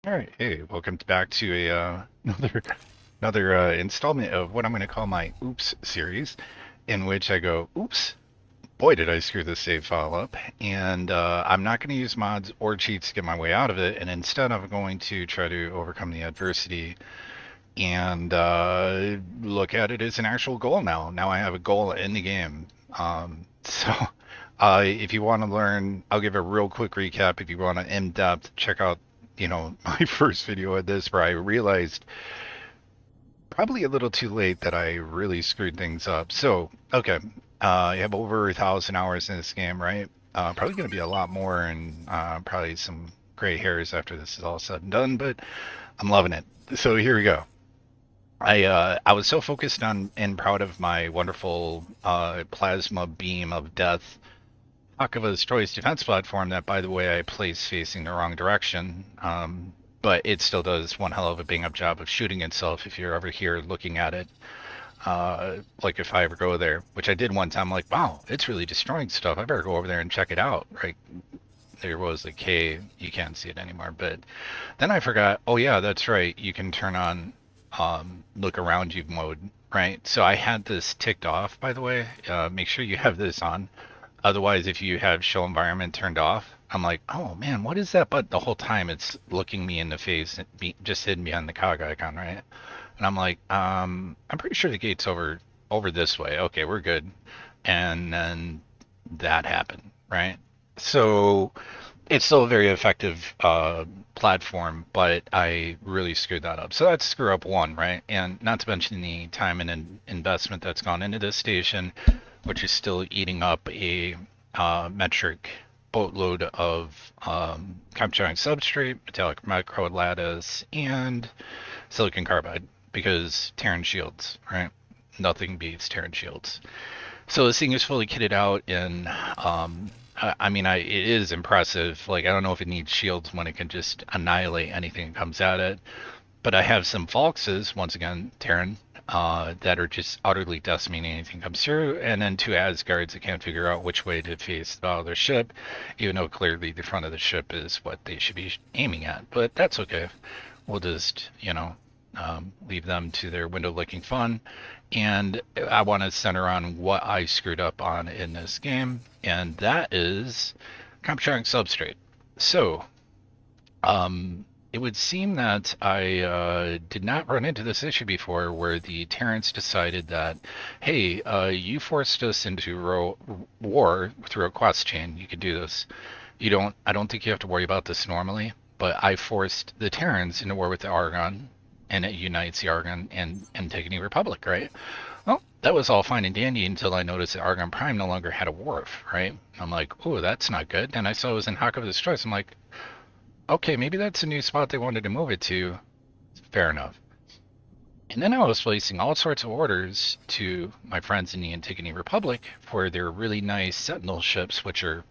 All right, hey, welcome back to a another installment of what I'm going to call my Oops series, in which I go, Oops, boy, did I screw this save file up, and I'm not going to use mods or cheats to get my way out of it, and instead I'm going to try to overcome the adversity and look at it as an actual goal now. Now I have a goal in the game. So if you want to learn, I'll give a real quick recap. If you want to in-depth, check out, my first video of this where I realized probably a little too late that I really screwed things up. So, okay, you have over 1,000 hours in this game, right? Probably going to be a lot more and probably some gray hairs after this is all said and done, but I'm loving it. So here we go. I was so focused on and proud of my wonderful plasma beam of death Akava's choice defense platform that, by the way, I placed facing the wrong direction. But it still does one hell of a bang up job of shooting itself if you're ever here looking at it. Like if I ever go there, which I did one time, I'm like, wow, it's really destroying stuff. I better go over there and check it out. Right there was a K, you can't see it anymore. But then I forgot, oh yeah, that's right. You can turn on look around you mode, right? So I had this ticked off, by the way. Make sure you have this on. Otherwise, if you have show environment turned off, I'm like, oh man, what is that? But the whole time it's looking me in the face, just hidden behind the cog icon, right? And I'm like, I'm pretty sure the gate's over this way. Okay, we're good. And then that happened, right? So it's still a very effective platform, but I really screwed that up. So that's screw up one, right? And not to mention the time and investment that's gone into this station, which is still eating up a metric boatload of capturing substrate, metallic micro lattice, and silicon carbide, because Terran shields, right? Nothing beats Terran shields. So this thing is fully kitted out, and it is impressive. Like, I don't know if it needs shields when it can just annihilate anything that comes at it. But I have some Falxes, once again, Terran, that are just utterly decimating anything comes through, and then two Asgards that can't figure out which way to face the bow of their ship, even though clearly the front of the ship is what they should be aiming at. But that's okay. We'll just, leave them to their window licking fun. And I want to center on what I screwed up on in this game, and that is capturing substrate. So, it would seem that I did not run into this issue before where the Terrans decided that, hey, you forced us into war through a quest chain. You could do this. I don't think you have to worry about this normally, but I forced the Terrans into war with the Argon, and it unites the Argon and Antigone Republic, right? Well, that was all fine and dandy until I noticed that Argon Prime no longer had a wharf, right? I'm like, oh, that's not good. And I saw it was in Hakava's choice. I'm like, okay, maybe that's a new spot they wanted to move it to. Fair enough. And then I was placing all sorts of orders to my friends in the Antigone Republic for their really nice Sentinel ships, which are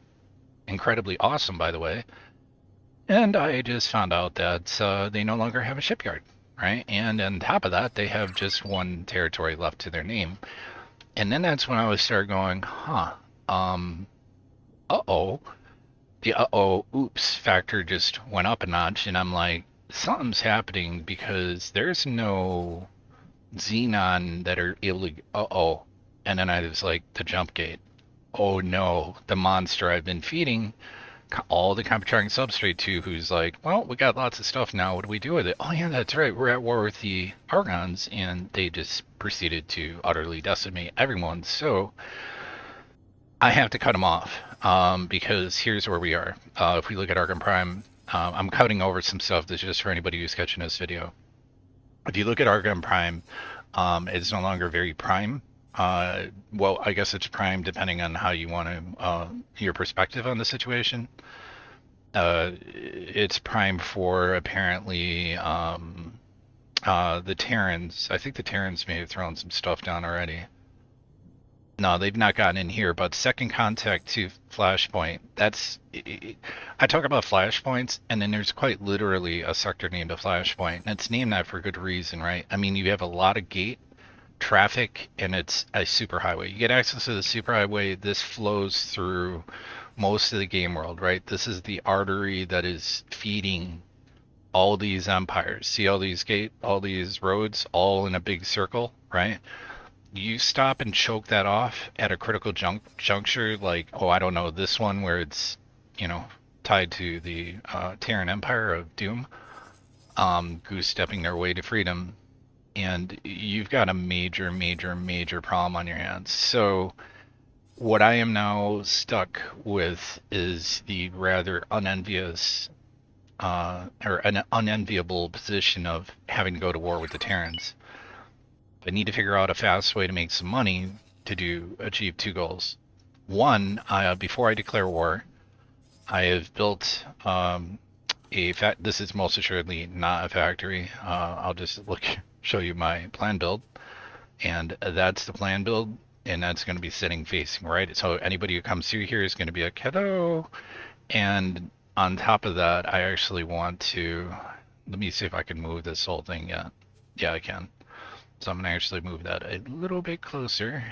incredibly awesome, by the way. And I just found out that they no longer have a shipyard, right? And on top of that, they have just one territory left to their name. And then that's when I would start going, huh, uh-oh. The uh-oh, oops factor just went up a notch, and I'm like, something's happening because there's no Xenon that are able to, uh-oh. And then I was like, the jump gate. Oh no, the monster I've been feeding all the contracting substrate to, who's like, well, we got lots of stuff now. What do we do with it? Oh yeah, that's right. We're at war with the Argons, and they just proceeded to utterly decimate everyone. So I have to cut them off because here's where we are. If we look at Argon Prime, I'm cutting over some stuff that's just for anybody who's catching this video. If you look at Argon Prime, it's no longer very prime. Well, I guess it's prime depending on how you want to, your perspective on the situation. It's prime for apparently the Terrans. I think the Terrans may have thrown some stuff down already. No, they've not gotten in here, but second contact to Flashpoint. I talk about Flashpoints, and then there's quite literally a sector named a Flashpoint, and it's named that for good reason, right? I mean, you have a lot of gate traffic, and it's a superhighway. You get access to the superhighway. This flows through most of the game world, right? This is the artery that is feeding all these empires, see all these roads, all in a big circle, right? You stop and choke that off at a critical juncture, like, oh, I don't know, this one where it's, you know, tied to the Terran Empire of Doom, goose stepping their way to freedom, and you've got a major, major, major problem on your hands. So what I am now stuck with is the rather unenvious or an unenviable position of having to go to war with the Terrans. I need to figure out a fast way to make some money to achieve two goals. One, before I declare war, I have built this is most assuredly not a factory. I'll just show you my plan build, and that's the plan build, and that's going to be sitting facing right. So anybody who comes through here is going to be like, hello. And on top of that, I actually want to, let me see if I can move this whole thing yet. Yeah, I can. So I'm going to actually move that a little bit closer.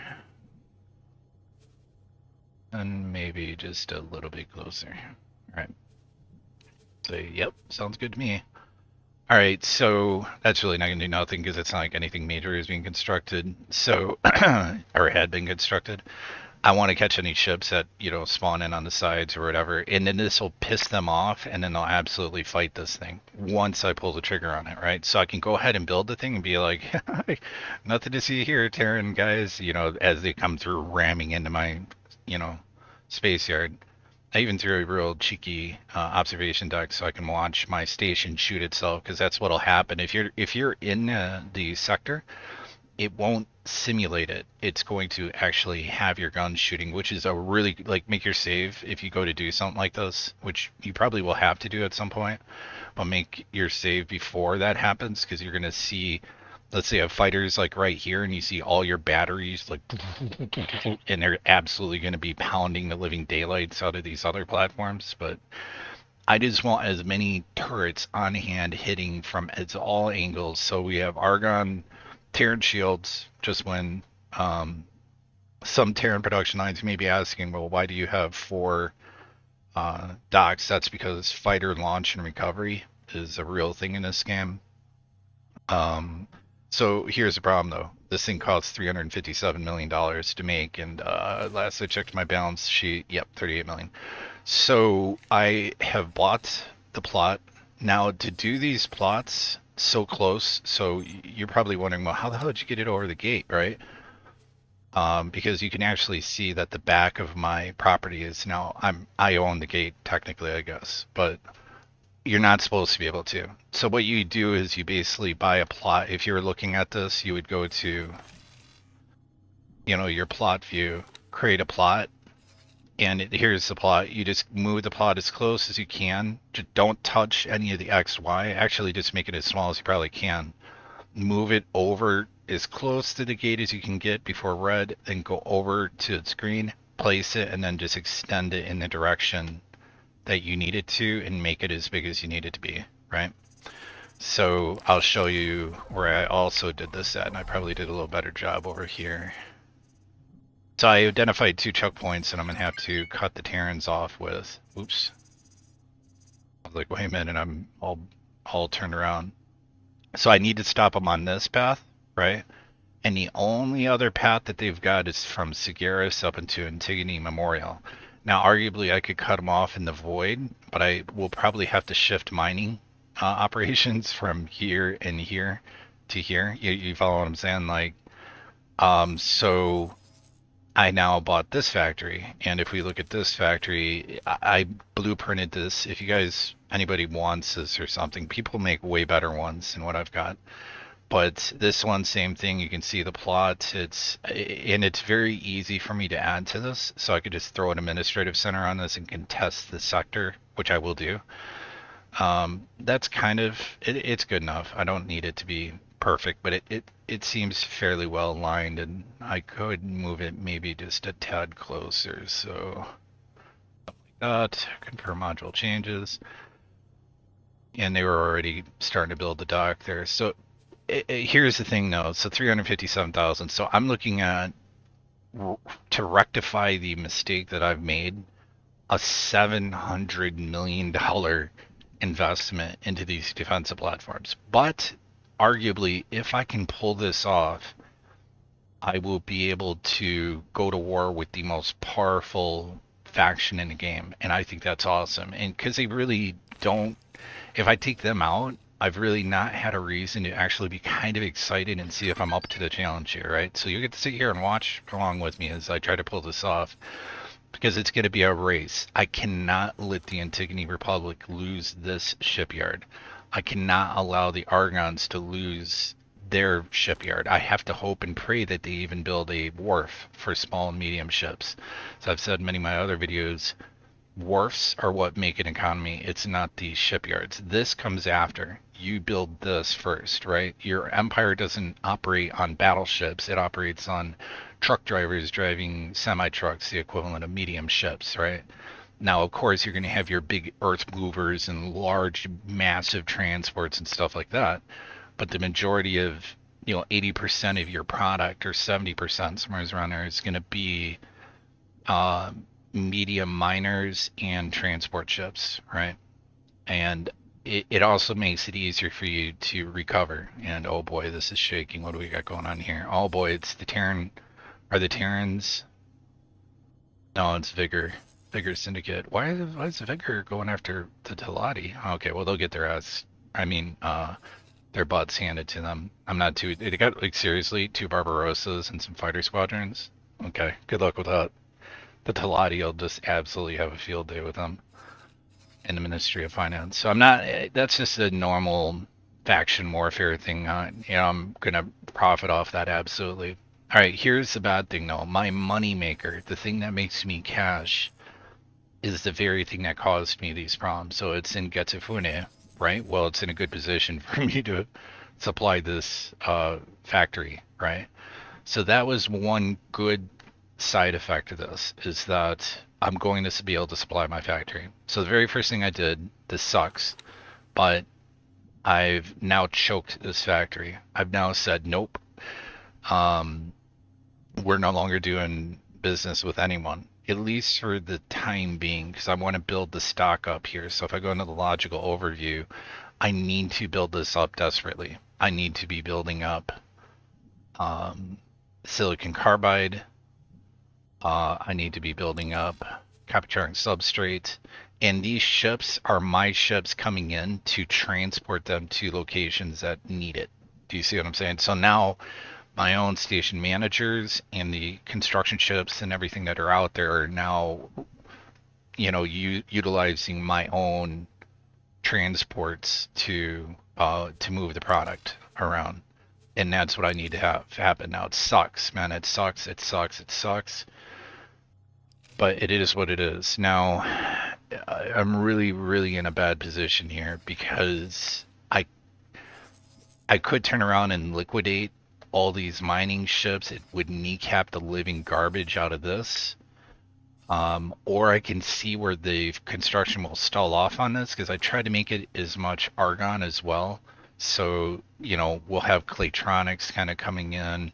And maybe just a little bit closer. All right. So, yep, sounds good to me. All right, so that's really not going to do nothing because it's not like anything major is being constructed. So, or had been constructed. I want to catch any ships that, you know, spawn in on the sides or whatever, and then this will piss them off, and then they'll absolutely fight this thing once I pull the trigger on it, right? So I can go ahead and build the thing and be like, nothing to see here, Terran guys, you know, as they come through ramming into my, you know, space yard. I even threw a real cheeky observation deck so I can watch my station shoot itself, because that's what'll happen if you're in the sector. It won't simulate it. It's going to actually have your gun shooting, which is a really, like, make your save if you go to do something like this, which you probably will have to do at some point, but make your save before that happens, because you're going to see, let's say a fighter's like right here and you see all your batteries like, and they're absolutely going to be pounding the living daylights out of these other platforms. But I just want as many turrets on hand hitting from all angles. So we have Argon Terran shields, just when some Terran production lines may be asking, well, why do you have 4 docks? That's because fighter launch and recovery is a real thing in this game. So here's the problem, though. This thing costs $357 million to make, and last I checked my balance sheet, yep, $38 million. So I have bought the plot. Now, to do these plots so close, so you're probably wondering, well, how the hell did you get it over the gate, right? Because you can actually see that the back of my property is now, I own the gate technically, I guess, but you're not supposed to be able to. So what you do is you basically buy a plot. If you're looking at this, you would go to, you know, your plot view, create a plot, and here's the plot. You just move the plot as close as you can. Just don't touch any of the X, Y. Actually, just make it as small as you probably can. Move it over as close to the gate as you can get before red, then go over to its green, place it, and then just extend it in the direction that you need it to and make it as big as you need it to be, right? So I'll show you where I also did this at, and I probably did a little better job over here. So I identified 2 choke points, and I'm gonna have to cut the Terrans off with, oops. I was like, wait a minute, I'm all turned around. So I need to stop them on this path, right? And the only other path that they've got is from Sagaris up into Antigone Memorial. Now, arguably, I could cut them off in the void, but I will probably have to shift mining operations from here and here to here. You follow what I'm saying? Like, so I now bought this factory, and if we look at this factory, I blueprinted this. If you guys, anybody wants this or something, people make way better ones than what I've got. But this one, same thing. You can see the plot. It's very easy for me to add to this, so I could just throw an administrative center on this and contest the sector, which I will do. That's kind of it's good enough. I don't need it to be perfect, but it seems fairly well aligned, and I could move it maybe just a tad closer. So like that. Confirm module changes, and they were already starting to build the dock there. So here's the thing, though. So 357,000. So I'm looking at, to rectify the mistake that I've made, a $700 million investment into these defensive platforms. But arguably, if I can pull this off, I will be able to go to war with the most powerful faction in the game, and I think that's awesome. And because they really don't, if I take them out, I've really not had a reason to actually be kind of excited and see if I'm up to the challenge here, right? So you get to sit here and watch along with me as I try to pull this off, because it's going to be a race. I cannot let the Antigone Republic lose this shipyard. I cannot allow the Argons to lose their shipyard. I have to hope and pray that they even build a wharf for small and medium ships. So I've said in many of my other videos, wharfs are what make an economy. It's not the shipyards. This comes after. You build this first, right? Your empire doesn't operate on battleships. It operates on truck drivers driving semi-trucks, the equivalent of medium ships, right? Now, of course, you're going to have your big earth movers and large, massive transports and stuff like that. But the majority of, 80% of your product or 70%, somewhere around there, is going to be uh, medium miners and transport ships, right? And it also makes it easier for you to recover. And oh boy, this is shaking. What do we got going on here? Oh boy, it's the Terran. Are the Terrans? No, it's Vigor. Vigor Syndicate. Why is Vigor going after the Teladi? Okay, well, they'll get their ass. I mean, their butts handed to them. I'm not too. They got, like, seriously, 2 Barbarossas and some fighter squadrons. Okay, good luck with that. The Teladi will just absolutely have a field day with them in the Ministry of Finance. So I'm not. That's just a normal faction warfare thing. I'm gonna profit off that absolutely. All right, here's the bad thing though. My money maker, the thing that makes me cash, is the very thing that caused me these problems. So it's in Getafune, right? Well, it's in a good position for me to supply this factory, right? So that was one good side effect of this, is that I'm going to be able to supply my factory. So the very first thing I did, this sucks, but I've now choked this factory. I've now said, nope, we're no longer doing business with anyone, at least for the time being, because I want to build the stock up here. So if I go into the logical overview, I need to build this up desperately. I need to be building up silicon carbide. I need to be building up copper charring substrate. And these ships are my ships coming in to transport them to locations that need it. Do you see what I'm saying? So now my own station managers and the construction ships and everything that are out there are now, utilizing my own transports to move the product around. And that's what I need to have happen now. It sucks, man. It sucks. It sucks. It sucks. But it is what it is. Now, I'm really, really in a bad position here, because I could turn around and liquidate all these mining ships. It would kneecap the living garbage out of this. Or I can see where the construction will stall off on this, because I tried to make it as much argon as well. So, we'll have Claytronics kind of coming in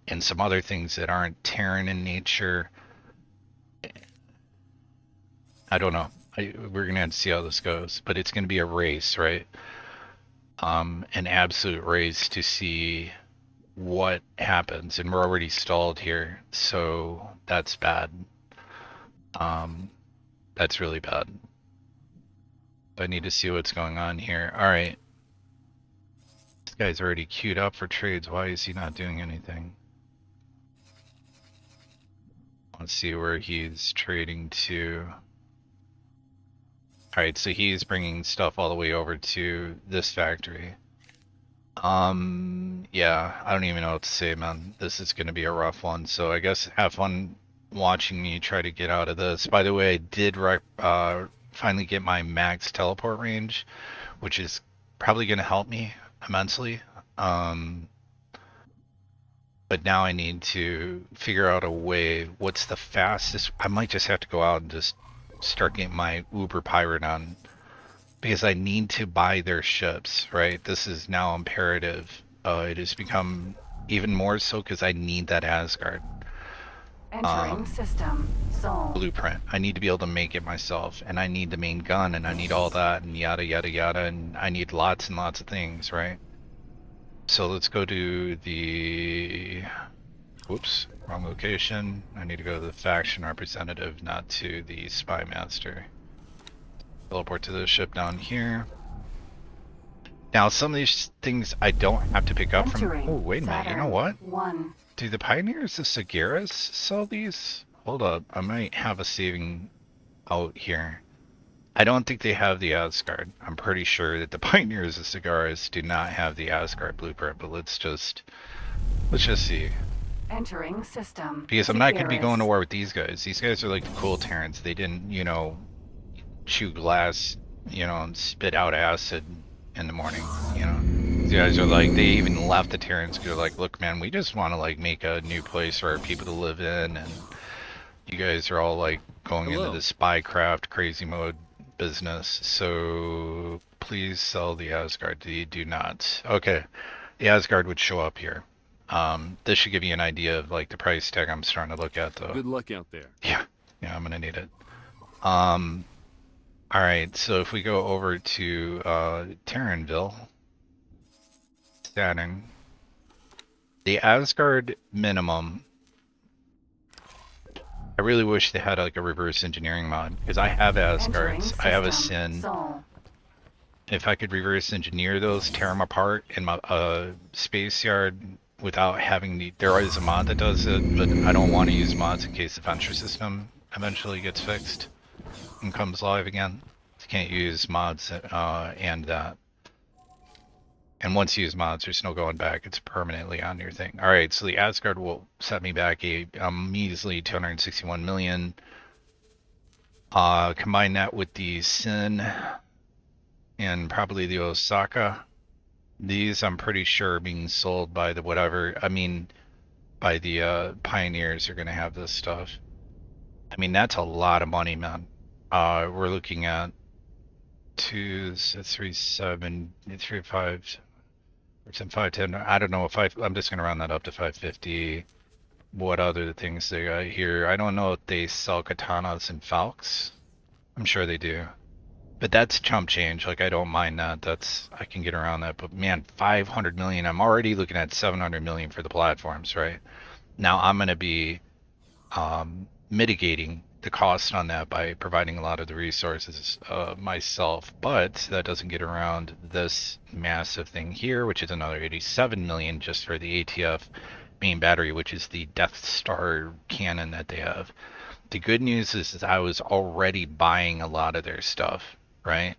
and some other things that aren't Terran in nature. I don't know. We're going to have to see how this goes, but it's going to be a race, right? An absolute race to see what happens, and we're already stalled here, so that's bad. That's really bad. I need to see what's going on here. All right. This guy's already queued up for trades. Why is he not doing anything? Let's see where he's trading to. All right, so he's bringing stuff all the way over to this factory. Yeah, I don't even know what to say, man. This is going to be a rough one. So I guess have fun watching me try to get out of this. By the way, I did finally get my max teleport range, which is probably going to help me immensely. But now I need to figure out a way. What's the fastest? I might just have to go out and just start getting my Uber Pirate on, because I need to buy their ships, right? This is now imperative. It has become even more so because I need that Asgard. Entering system. Sol. blueprint. I need to be able to make it myself, and I need the main gun, and I need all that, and yada yada yada, and I need lots and lots of things, right? So let's go to the... Whoops, wrong location. I need to go to the faction representative, not to the spy master. Teleport to the ship down here. Now, some of these things I don't have to pick up from... Oh, wait a minute, you know what? 1. Do the Pioneers of Sagaris sell these? Hold up, I might have a saving out here. I don't think they have the Asgard. I'm pretty sure that the Pioneers of Sagaris do not have the Asgard blueprint, but let's just see. Entering system. Because I'm not going to be going to war with these guys. These guys are like the cool Terrans. They didn't, you know, chew glass, you know, and spit out acid in the morning, you know. These guys are like, they even left the Terrans because they're like, look, man, we just want to like make a new place for our people to live in, and you guys are all like going into the spycraft crazy mode business, so please sell the Asgard. You do not. Okay, the Asgard would show up here. This should give you an idea of like the price tag I'm starting to look at, though. Good luck out there. Yeah, I'm gonna need it. All right, so if we go over to Terranville, Saturn, the Asgard minimum. I really wish they had like a reverse engineering mod, because I have Asgards, I have a Sin. If I could reverse engineer those, tear them apart in my space yard without having the... There is a mod that does it, but I don't want to use mods in case the Venture system eventually gets fixed and comes live again. You can't use mods and that. And once you use mods, there's no going back. It's permanently on your thing. All right, so the Asgard will set me back a measly 261 million. Combine that with the Sin and probably the Osaka. These, I'm pretty sure, are being sold by the whatever. I mean, by the Pioneers are going to have this stuff. I mean, that's a lot of money, man. We're looking at 2, 3, 7, 3, 5... 510. I don't know if I'm just gonna round that up to 550. What other things they got here? I don't know if they sell katanas and falcons. I'm sure they do, but that's chump change. Like, I don't mind that. I can get around that. But man, 500 million. I'm already looking at 700 million for the platforms. Right now, I'm gonna be mitigating the cost on that by providing a lot of the resources myself, but that doesn't get around this massive thing here, which is another 87 million just for the ATF main battery, which is the Death Star cannon that they have. The good news is I was already buying a lot of their stuff, right?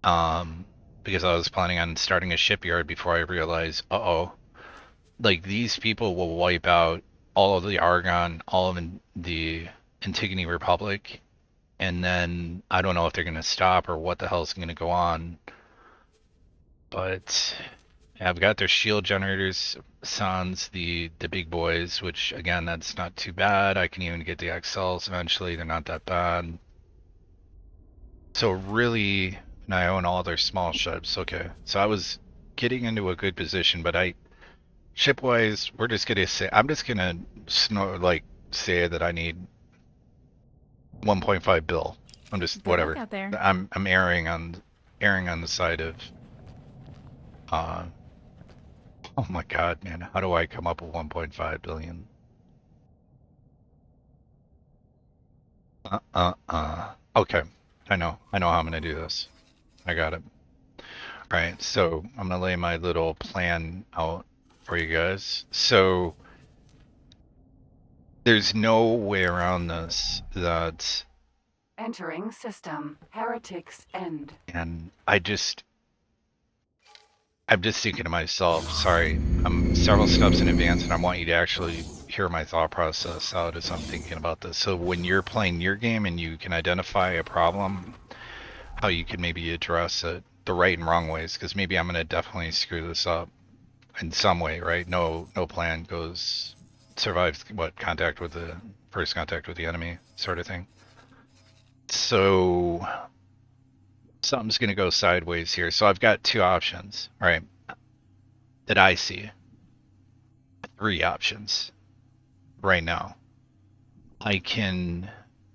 Because I was planning on starting a shipyard before I realized, like, these people will wipe out all of the Argon, all of the Antigone Republic, and then I don't know if they're going to stop or what the hell is going to go on. But I've got their shield generators, Sans, the big boys, which again, that's not too bad. I can even get the XLs eventually. They're not that bad. So really, and I own all their small ships. Okay, so I was getting into a good position, but ship-wise, we're just gonna say, I'm just gonna say that I need 1.5 bill. I'm just Good whatever. Out there. I'm erring on the side of oh my god, man, how do I come up with 1.5 billion? Okay, I know how I'm gonna do this. I got it. Alright, so I'm gonna lay my little plan out for you guys. So there's no way around this that... Entering system. Heretics end. And I'm just thinking to myself, sorry, I'm several steps in advance, and I want you to actually hear my thought process out as I'm thinking about this. So when you're playing your game and you can identify a problem, how you can maybe address it the right and wrong ways, because maybe I'm going to definitely screw this up in some way, right? No plan survives what, first contact with the enemy sort of thing. So something's going to go sideways here. So I've got 2 options, all right, that I see. 3 options right now. I can,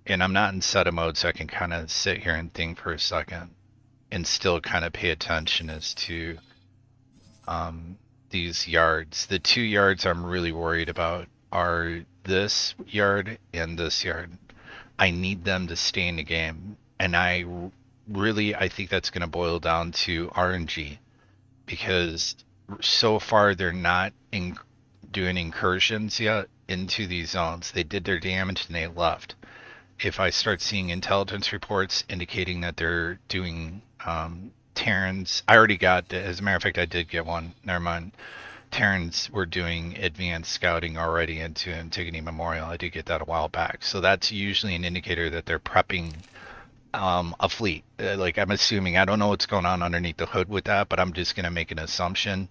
and I'm not in SETA mode, so I can kind of sit here and think for a second and still kind of pay attention as to these yards. The 2 yards I'm really worried about are this yard and this yard. I need them to stay in the game, and I think that's going to boil down to RNG, because so far they're not doing incursions yet into these zones. They did their damage and they left. If I start seeing intelligence reports indicating that they're doing Terrans, I already got, as a matter of fact, I did get one. Never mind. Terrans were doing advanced scouting already into Antigone Memorial. I did get that a while back. So that's usually an indicator that they're prepping a fleet. Like, I'm assuming, I don't know what's going on underneath the hood with that, but I'm just going to make an assumption,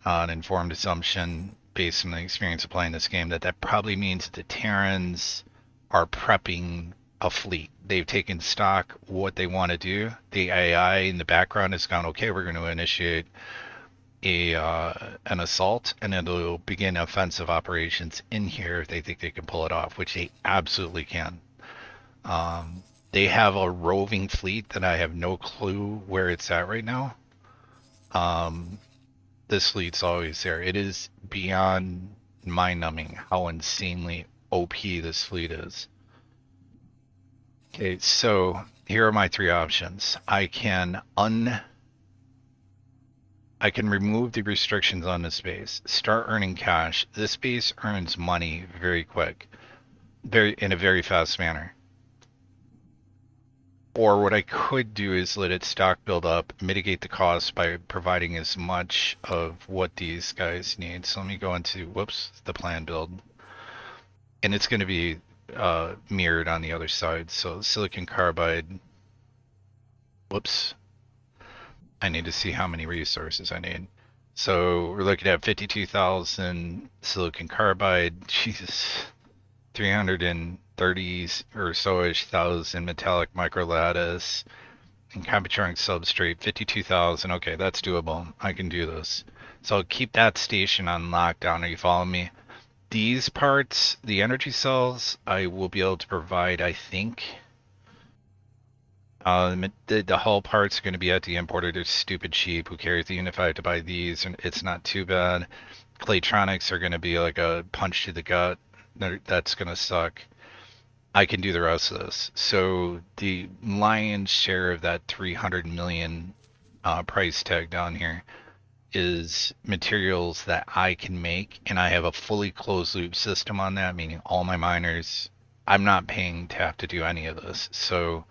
an informed assumption based on the experience of playing this game, that probably means that the Terrans are prepping a fleet. They've taken stock what they want to do. The AI in the background has gone, okay, we're going to initiate an assault, and then they'll begin offensive operations in here if they think they can pull it off, which they absolutely can. They have a roving fleet that I have no clue where it's at right now. This fleet's always there. It is beyond mind-numbing how insanely OP this fleet is. Okay, so here are my 3 options. I can remove the restrictions on this base, start earning cash. This base earns money very quick, in a very fast manner. Or what I could do is let its stock build up, mitigate the cost by providing as much of what these guys need. So let me go into, the plan build. And it's going to be mirrored on the other side. So silicon carbide, I need to see how many resources I need. So we're looking at 52,000 silicon carbide, Jesus, 330 or so-ish thousand metallic microlattice, and Computronic substrate, 52,000. Okay, that's doable. I can do this. So I'll keep that station on lockdown. Are you following me? These parts, the energy cells, I will be able to provide, I think. The hull parts are going to be at the importer. They're stupid cheap. Who cares? Even if I have to buy these, it's not too bad. Claytronics are going to be like a punch to the gut. That's going to suck. I can do the rest of this. So the lion's share of that 300 million price tag down here is materials that I can make, and I have a fully closed loop system on that, meaning all my miners, I'm not paying to have to do any of this. So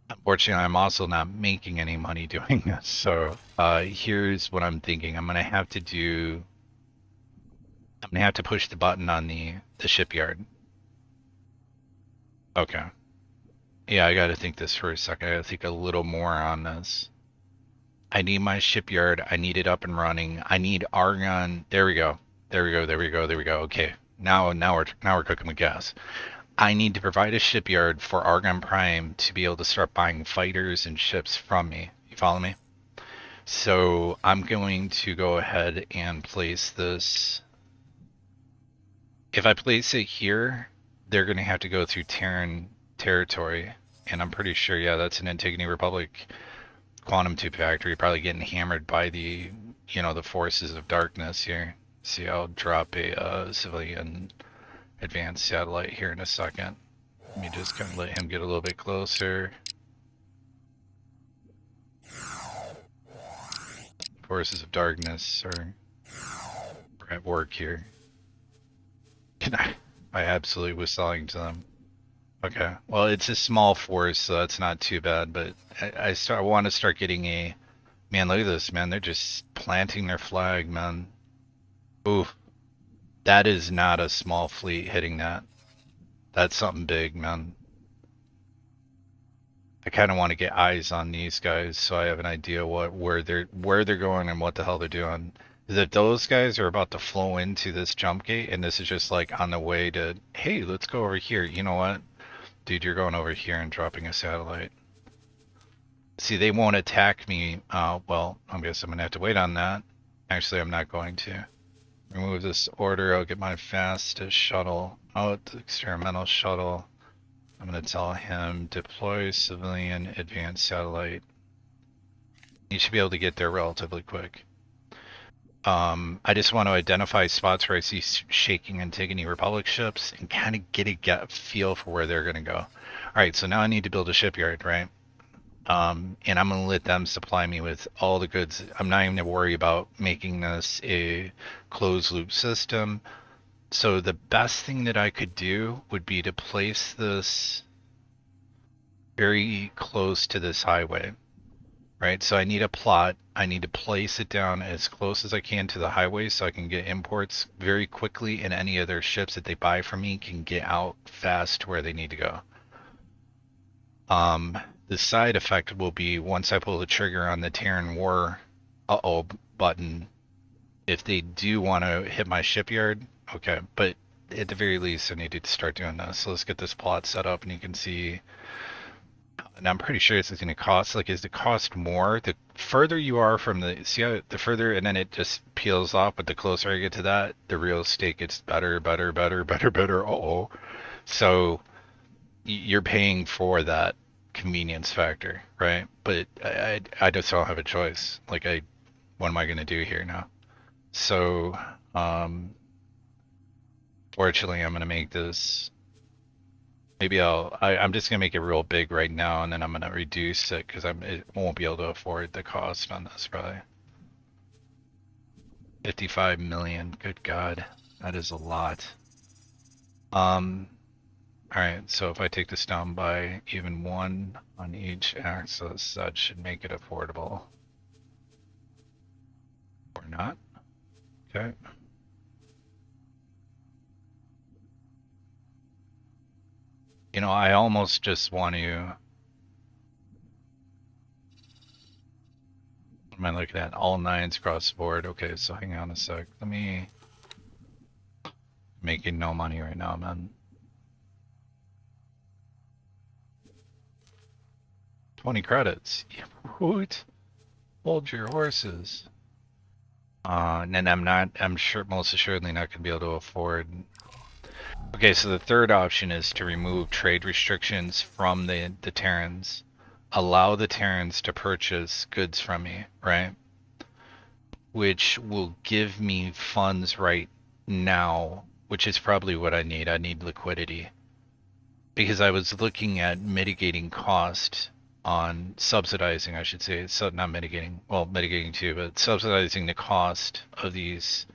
unfortunately, I'm also not making any money doing this. So here's what I'm thinking. I'm gonna have to push the button on the shipyard. Okay. Yeah, I gotta think this for a second. I gotta think a little more on this. I need my shipyard. I need it up and running. I need argon. There we go. There we go. There we go. There we go. Okay. Now we're cooking with gas. I need to provide a shipyard for Argon Prime to be able to start buying fighters and ships from me. You follow me? So I'm going to go ahead and place this. If I place it here, they're going to have to go through Terran territory. And I'm pretty sure, yeah, that's an Antigone Republic quantum tube factory, probably getting hammered by the, the forces of darkness here. See, I'll drop a civilian advanced satellite here in a second. Let me just kind of let him get a little bit closer. Forces of darkness are at work here. I absolutely was selling to them. Okay, well, it's a small force, so that's not too bad, but I want to start getting a... Man, look at this, man. They're just planting their flag, man. Ooh. That is not a small fleet hitting that. That's something big, man. I kind of want to get eyes on these guys so I have an idea where they're going and what the hell they're doing. Is that those guys are about to flow into this jump gate, and this is just like on the way to, hey, let's go over here. You know what? Dude, you're going over here and dropping a satellite. See, they won't attack me. Well, I guess I'm going to have to wait on that. Actually, I'm not going to. Remove this order. I'll get my fastest shuttle out, the experimental shuttle. I'm going to tell him deploy civilian advanced satellite. You should be able to get there relatively quick. I just want to identify spots where I see shaking Antigone Republic ships and kind of get a feel for where they're going to go. All right, so now I need to build a shipyard, right? And I'm going to let them supply me with all the goods. I'm not even going to worry about making this a closed loop system. So the best thing that I could do would be to place this very close to this highway, right? So I need a plot. I need to place it down as close as I can to the highway so I can get imports very quickly, and any other ships that they buy from me can get out fast to where they need to go. The side effect will be once I pull the trigger on the Terran War button, if they do want to hit my shipyard, okay, but at the very least I need to start doing this. So let's get this plot set up, and you can see, and I'm pretty sure this is going to cost, like, is it cost more? The further you are from the, see how the further, and then it just peels off, but the closer I get to that, the real estate gets better. So you're paying for that convenience factor, right? But I just don't have a choice. Like, what am I going to do here now? So, fortunately, I'm going to make this, maybe I'm just going to make it real big right now, and then I'm going to reduce it because it won't be able to afford the cost on this, probably. 55 million, good God, that is a lot. Alright, so if I take this down by even 1 on each axis, that should make it affordable. Or not. Okay. You know, I almost just want to... What am I looking at? All 9s across the board. Okay, so hang on a sec. Let me... Making no money right now, man. 20 credits. What? Hold your horses. And then I'm sure, most assuredly not going to be able to afford. Okay, so the third option is to remove trade restrictions from the Terrans. Allow the Terrans to purchase goods from me, right? Which will give me funds right now, which is probably what I need. I need liquidity. Because I was looking at mitigating cost on subsidizing, I should say, so not mitigating, well, mitigating too, but subsidizing the cost of these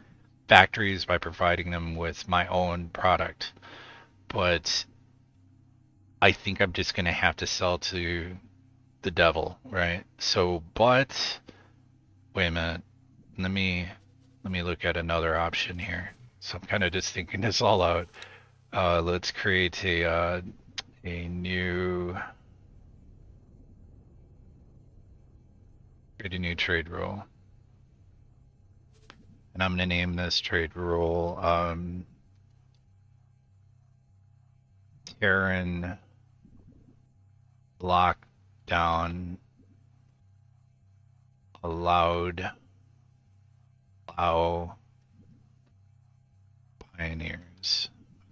factories by providing them with my own product. But I think I'm just going to have to sell to the devil, right? So, but wait a minute. Let me look at another option here. So I'm kind of just thinking this all out. Let's create a new trade rule. And I'm going to name this trade rule Terran lockdown allowed allow pioneers.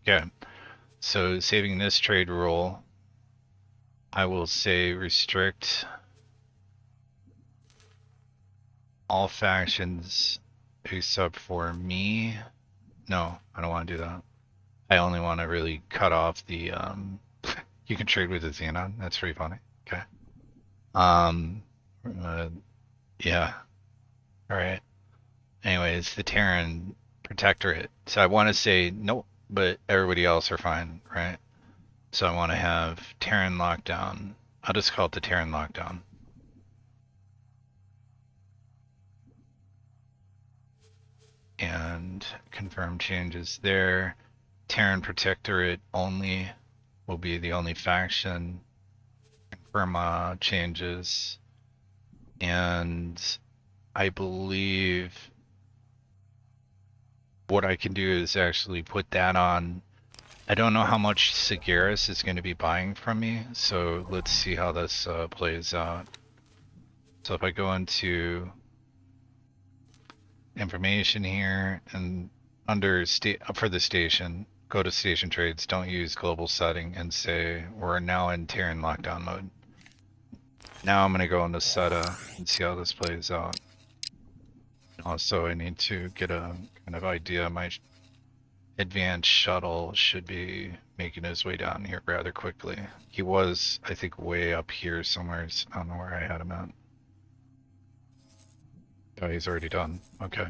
Okay, so saving this trade rule, I will say restrict all factions except for me. No, I don't want to do that. I only want to really cut off the you can trade with the Xenon. That's pretty funny. Okay. Yeah. All right. Anyways, the Terran Protectorate. So I want to say nope, but everybody else are fine, right? So I want to have Terran Lockdown. I'll just call it the Terran Lockdown. And confirm changes there. Terran Protectorate only will be the only faction. Confirm changes. And I believe what I can do is actually put that on. I don't know how much Sigeris is going to be buying from me, so let's see how this plays out. So if I go into information here, and under for the station, go to station trades, don't use global setting, and say we're now in Terran lockdown mode. Now I'm going to go into SETA and see how this plays out. Also, I need to get a kind of idea. My advanced shuttle should be making his way down here rather quickly. He was, I think, way up here somewhere. I don't know where I had him at. Oh, he's already done. Okay.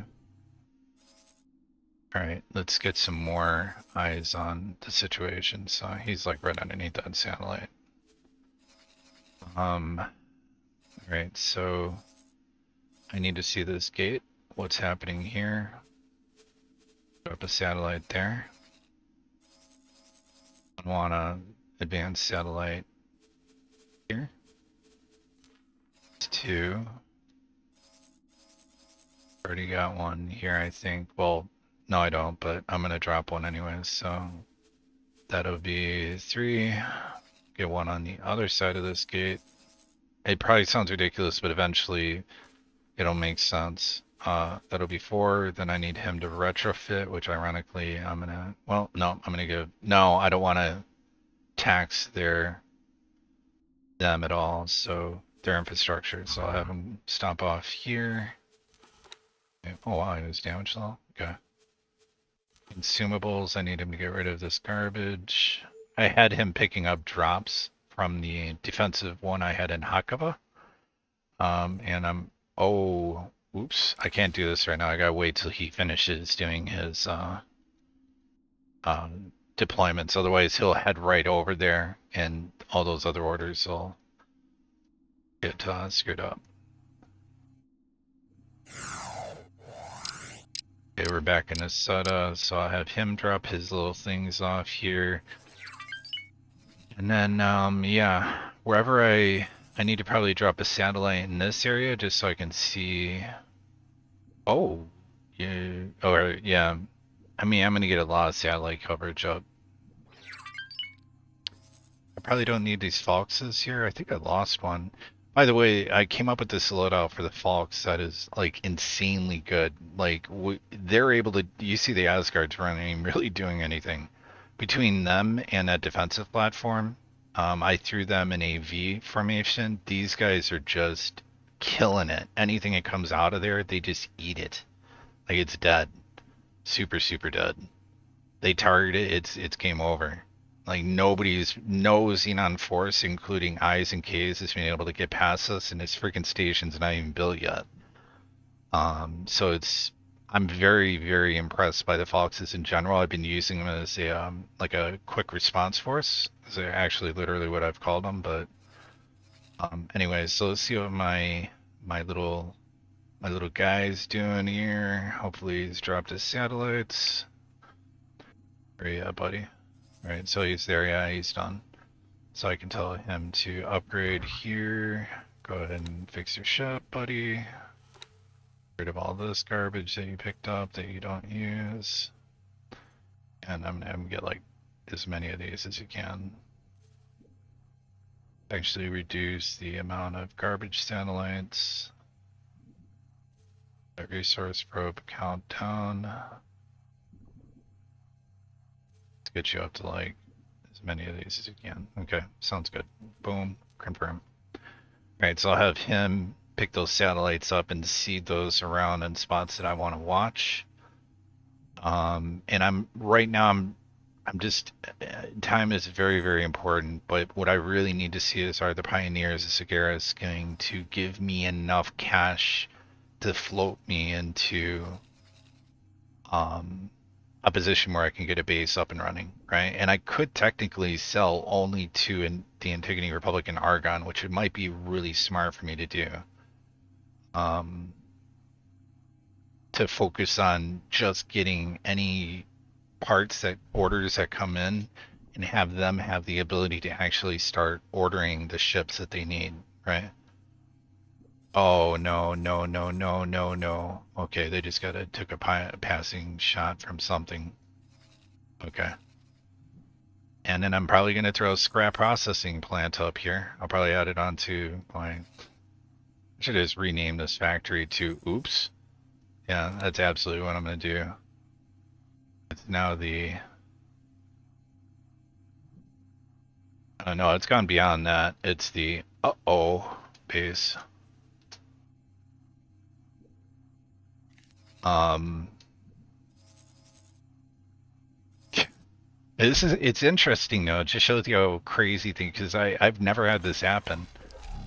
Alright, let's get some more eyes on the situation. So he's like right underneath that satellite. Alright, so I need to see this gate. What's happening here? Drop a satellite there. I want a advanced satellite here. 2. Already got one here, I think. Well, no, I don't, but I'm gonna drop one anyways. So that'll be 3. Get one on the other side of this gate. It probably sounds ridiculous, but eventually it'll make sense. That'll be 4. Then I need him to retrofit, which ironically I'm gonna, well, no, I'm gonna give, no, I don't want to tax them at all. So their infrastructure. So I'll have them stop off here. Okay. Oh wow, he was damaged though. Okay. Consumables, I need him to get rid of this garbage. I had him picking up drops from the defensive one I had in Hakava. And I'm, oh, oops, I can't do this right now. I gotta wait till he finishes doing his deployments. Otherwise, he'll head right over there and all those other orders will get screwed up. Okay, we're back in the SETA, so I'll have him drop his little things off here. And then, yeah, wherever I need to probably drop a satellite in this area just so I can see. Oh, yeah, or yeah. I mean, I'm gonna get a lot of satellite coverage up. I probably don't need these Falkses here. I think I lost one. By the way, I came up with this loadout for the Falks that is like insanely good. Like they're able to. You see the Asgards running, really doing anything. Between them and that defensive platform, I threw them in a V formation. These guys are just killing it. Anything that comes out of there, they just eat it. Like it's dead. Super, super dead. They target it, it's game over. Like nobody's nosing on force, including I's and K's, is being able to get past us, and this freaking station's not even built yet. So it's, I'm very, very impressed by the Foxes in general. I've been using them as a like a quick response force. Is actually literally what I've called them. But anyways, so let's see what my little guy's doing here. Hopefully he's dropped his satellites. Where you at, buddy? All right, so he's there. Yeah, he's done. So I can tell him to upgrade here. Go ahead and fix your ship, buddy. Get rid of all this garbage that you picked up that you don't use. And I'm gonna have him get like as many of these as you can. Actually reduce the amount of garbage satellites. The resource probe count down. Let's get you up to like as many of these as you can. Okay, sounds good. Boom, confirm. Alright, so I'll have him pick those satellites up and seed those around in spots that I want to watch. And I'm right now I'm just, time is very, very important, but what I really need to see is, are the Pioneers of Sagaris going to give me enough cash to float me into a position where I can get a base up and running, right? And I could technically sell only to the Antigone Republic and Argon, which it might be really smart for me to do. To focus on just getting any orders that come in and have them have the ability to actually start ordering the ships that they need, right? Oh, no, no, no, no, no, no. Okay, they just took a passing shot from something. Okay. And then I'm probably going to throw a scrap processing plant up here. I'll probably add it onto my... I should just rename this factory to Oops. Yeah, that's absolutely what I'm gonna do. It's now the no, it's gone beyond that. It's the uh-oh base. Um, it's interesting though. It just shows you how crazy thing because I've never had this happen.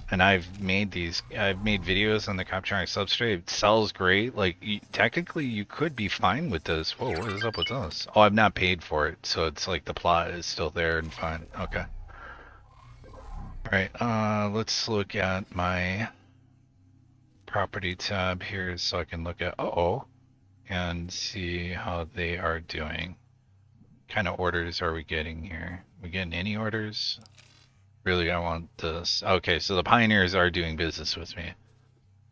And I've made videos on the Captronic substrate. It sells great. Like, technically, you could be fine with this. Whoa, what is up with this? Oh, I've not paid for it, so it's like the plot is still there and fine. Okay. All right, let's look at my property tab here so I can look at, uh-oh, and see how they are doing. What kind of orders are we getting here? We getting any orders? Really, I want this. Okay, so the Pioneers are doing business with me.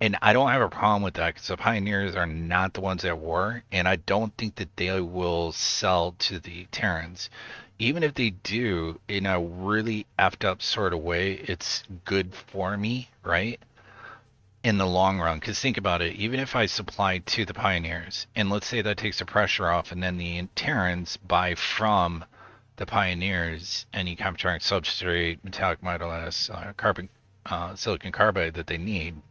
And I don't have a problem with that because the Pioneers are not the ones at war, and I don't think that they will sell to the Terrans. Even if they do, in a really effed up sort of way, it's good for me, right? In the long run. Because think about it, even if I supply to the Pioneers, and let's say that takes the pressure off, and then the Terrans buy from the Pioneers any Captronic substrate, metallic midoliths, carbon, silicon carbide that they need,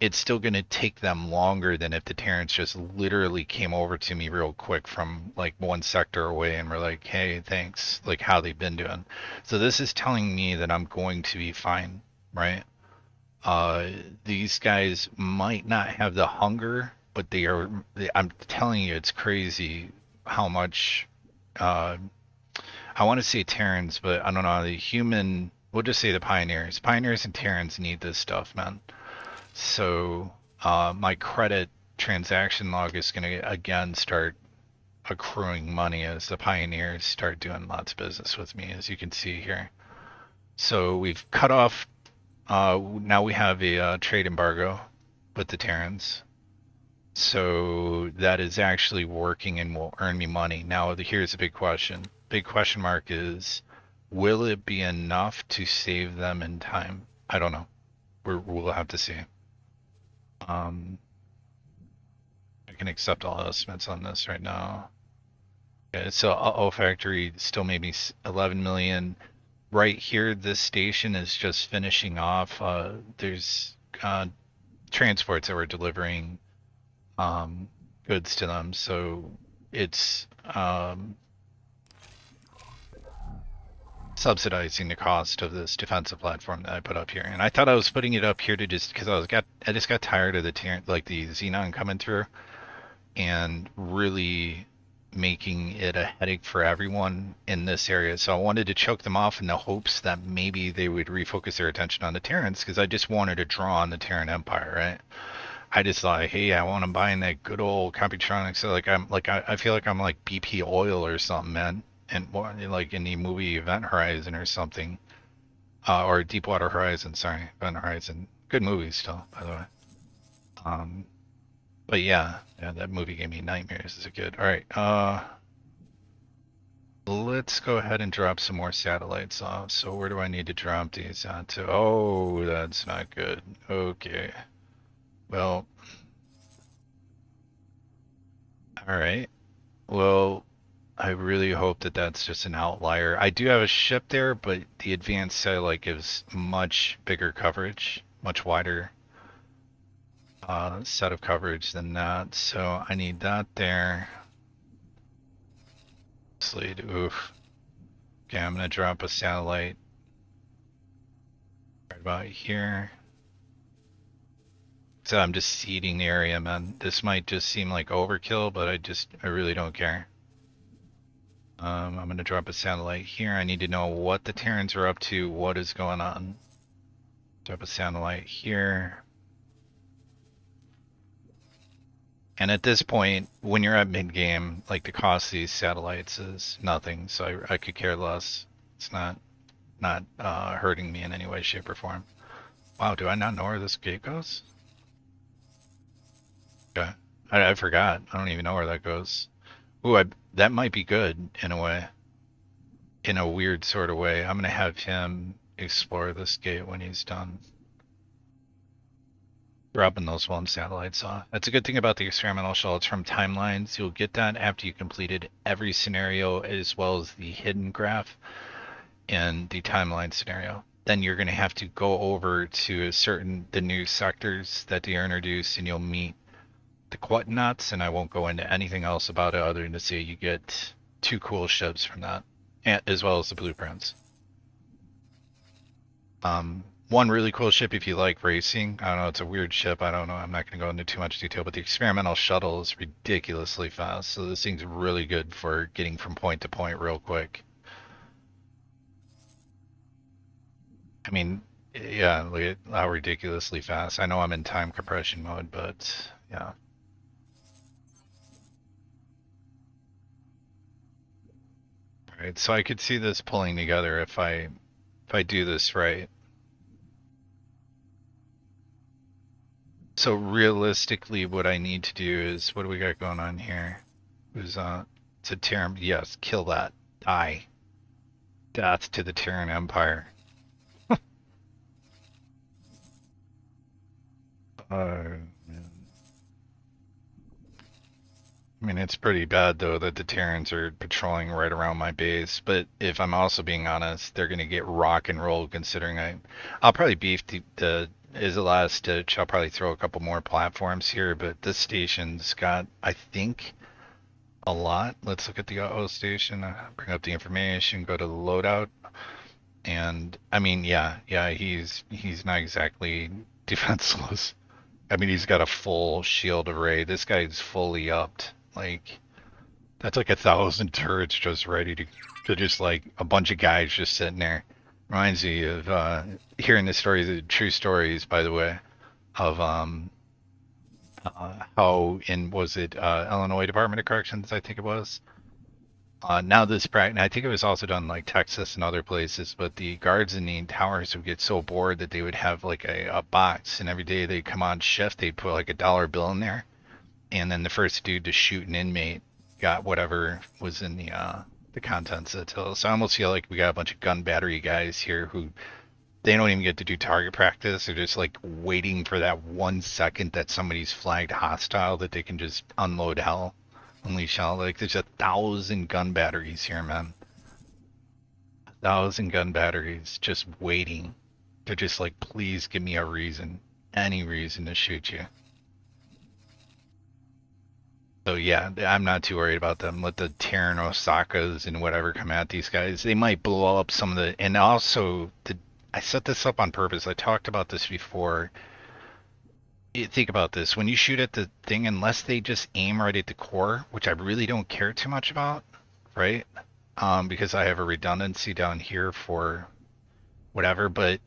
it's still going to take them longer than if the Terrans just literally came over to me real quick from like one sector away and were like, hey, thanks, like how they've been doing. So this is telling me that I'm going to be fine, right? Uh, these guys might not have the hunger, but I'm telling you, it's crazy how much, uh, I want to say Terrans, but I don't know, the human, we'll just say the Pioneers. Pioneers and Terrans need this stuff, man. So my credit transaction log is going to again start accruing money as the Pioneers start doing lots of business with me, as you can see here. So we've cut off, now we have a trade embargo with the Terrans. So that is actually working and will earn me money. Now, here's a big question. Big question mark is, will it be enough to save them in time? I don't know. We'll have to see. I can accept all estimates on this right now. Okay, so Factory still made me 11 million. Right here, this station is just finishing off. There's transports that we're delivering goods to them, so it's subsidizing the cost of this defensive platform that I put up here. And I thought I was putting it up here to just because I just got tired of the Xenon coming through and really making it a headache for everyone in this area. So I wanted to choke them off in the hopes that maybe they would refocus their attention on the Terrans because I just wanted to draw on the Terran Empire, right? I just thought, hey, I want to buy in that good old Computronics. So I feel like I'm like BP Oil or something, man. And like in the movie Event Horizon or something, or Deepwater Horizon. Sorry, Event Horizon. Good movie still, by the way. Um, but yeah, that movie gave me nightmares as a kid. All right, let's go ahead and drop some more satellites off. So where do I need to drop these onto? Oh, that's not good. Okay. Well, all right. Well, I really hope that that's just an outlier. I do have a ship there, but the advanced satellite gives much bigger coverage, much wider set of coverage than that. So I need that there. Sleed, oof. Okay, I'm gonna drop a satellite right about here. So I'm just seeding the area, man. This might just seem like overkill, but I really don't care. I'm gonna drop a satellite here. I need to know what the Terrans are up to, what is going on. Drop a satellite here. And at this point, when you're at mid-game, like the cost of these satellites is nothing, so I could care less. It's not hurting me in any way, shape, or form. Wow, do I not know where this gate goes? Okay, I forgot. I don't even know where that goes. Ooh, that might be good in a way, in a weird sort of way. I'm gonna have him explore this gate when he's done. dropping those one satellites off. That's a good thing about the experimental shuttle. It's from timelines. You'll get that after you completed every scenario as well as the hidden graph in the timeline scenario. Then you're going to have to go over to the new sectors that they introduced, and you'll meet the Quatnuts, and I won't go into anything else about it other than to say you get two cool ships from that, as well as the blueprints. One really cool ship if you like racing. I don't know, it's a weird ship. I don't know. I'm not going to go into too much detail, but the experimental shuttle is ridiculously fast. So this thing's really good for getting from point to point real quick. I mean, yeah, look at how ridiculously fast. I know I'm in time compression mode, but yeah. All right, so I could see this pulling together if I do this right. So realistically, what I need to do is, what do we got going on here? Who's to Terran? Yes, kill that. Die. Death to the Terran Empire. Man. I mean, it's pretty bad though that the Terrans are patrolling right around my base. But if I'm also being honest, they're gonna get rock and rolled considering I'll probably beef the as a last ditch. I'll probably throw a couple more platforms here, but this station's got, I think, a lot. Let's look at the auto station. Bring up the information. Go to the loadout. And I mean, yeah, he's not exactly defenseless. I mean, he's got a full shield array. This guy's fully upped. Like that's like 1,000 turrets just ready to just like a bunch of guys just sitting there. Reminds me of hearing the stories, the true stories, by the way, of how in was it Illinois Department of Corrections, I think it was. Now this practice, I think it was also done like Texas and other places, but the guards in the towers would get so bored that they would have like a box, and every day they'd come on shift, they'd put like $1 bill in there, and then the first dude to shoot an inmate got whatever was in the contents of the till. So I almost feel like we got a bunch of gun battery guys here who they don't even get to do target practice. They're just like waiting for that 1 second that somebody's flagged hostile that they can just unload hell, unleash hell. Like there's 1,000 gun batteries here, man. 1,000 gun batteries just waiting to just like please give me a reason, any reason to shoot you. So yeah, I'm not too worried about them. Let the Terran Osakas and whatever come at these guys. They might blow up some of the, and also I set this up on purpose. I talked about this before. Think about this. When you shoot at the thing, unless they just aim right at the core, which I really don't care too much about, right? Because I have a redundancy down here for whatever, but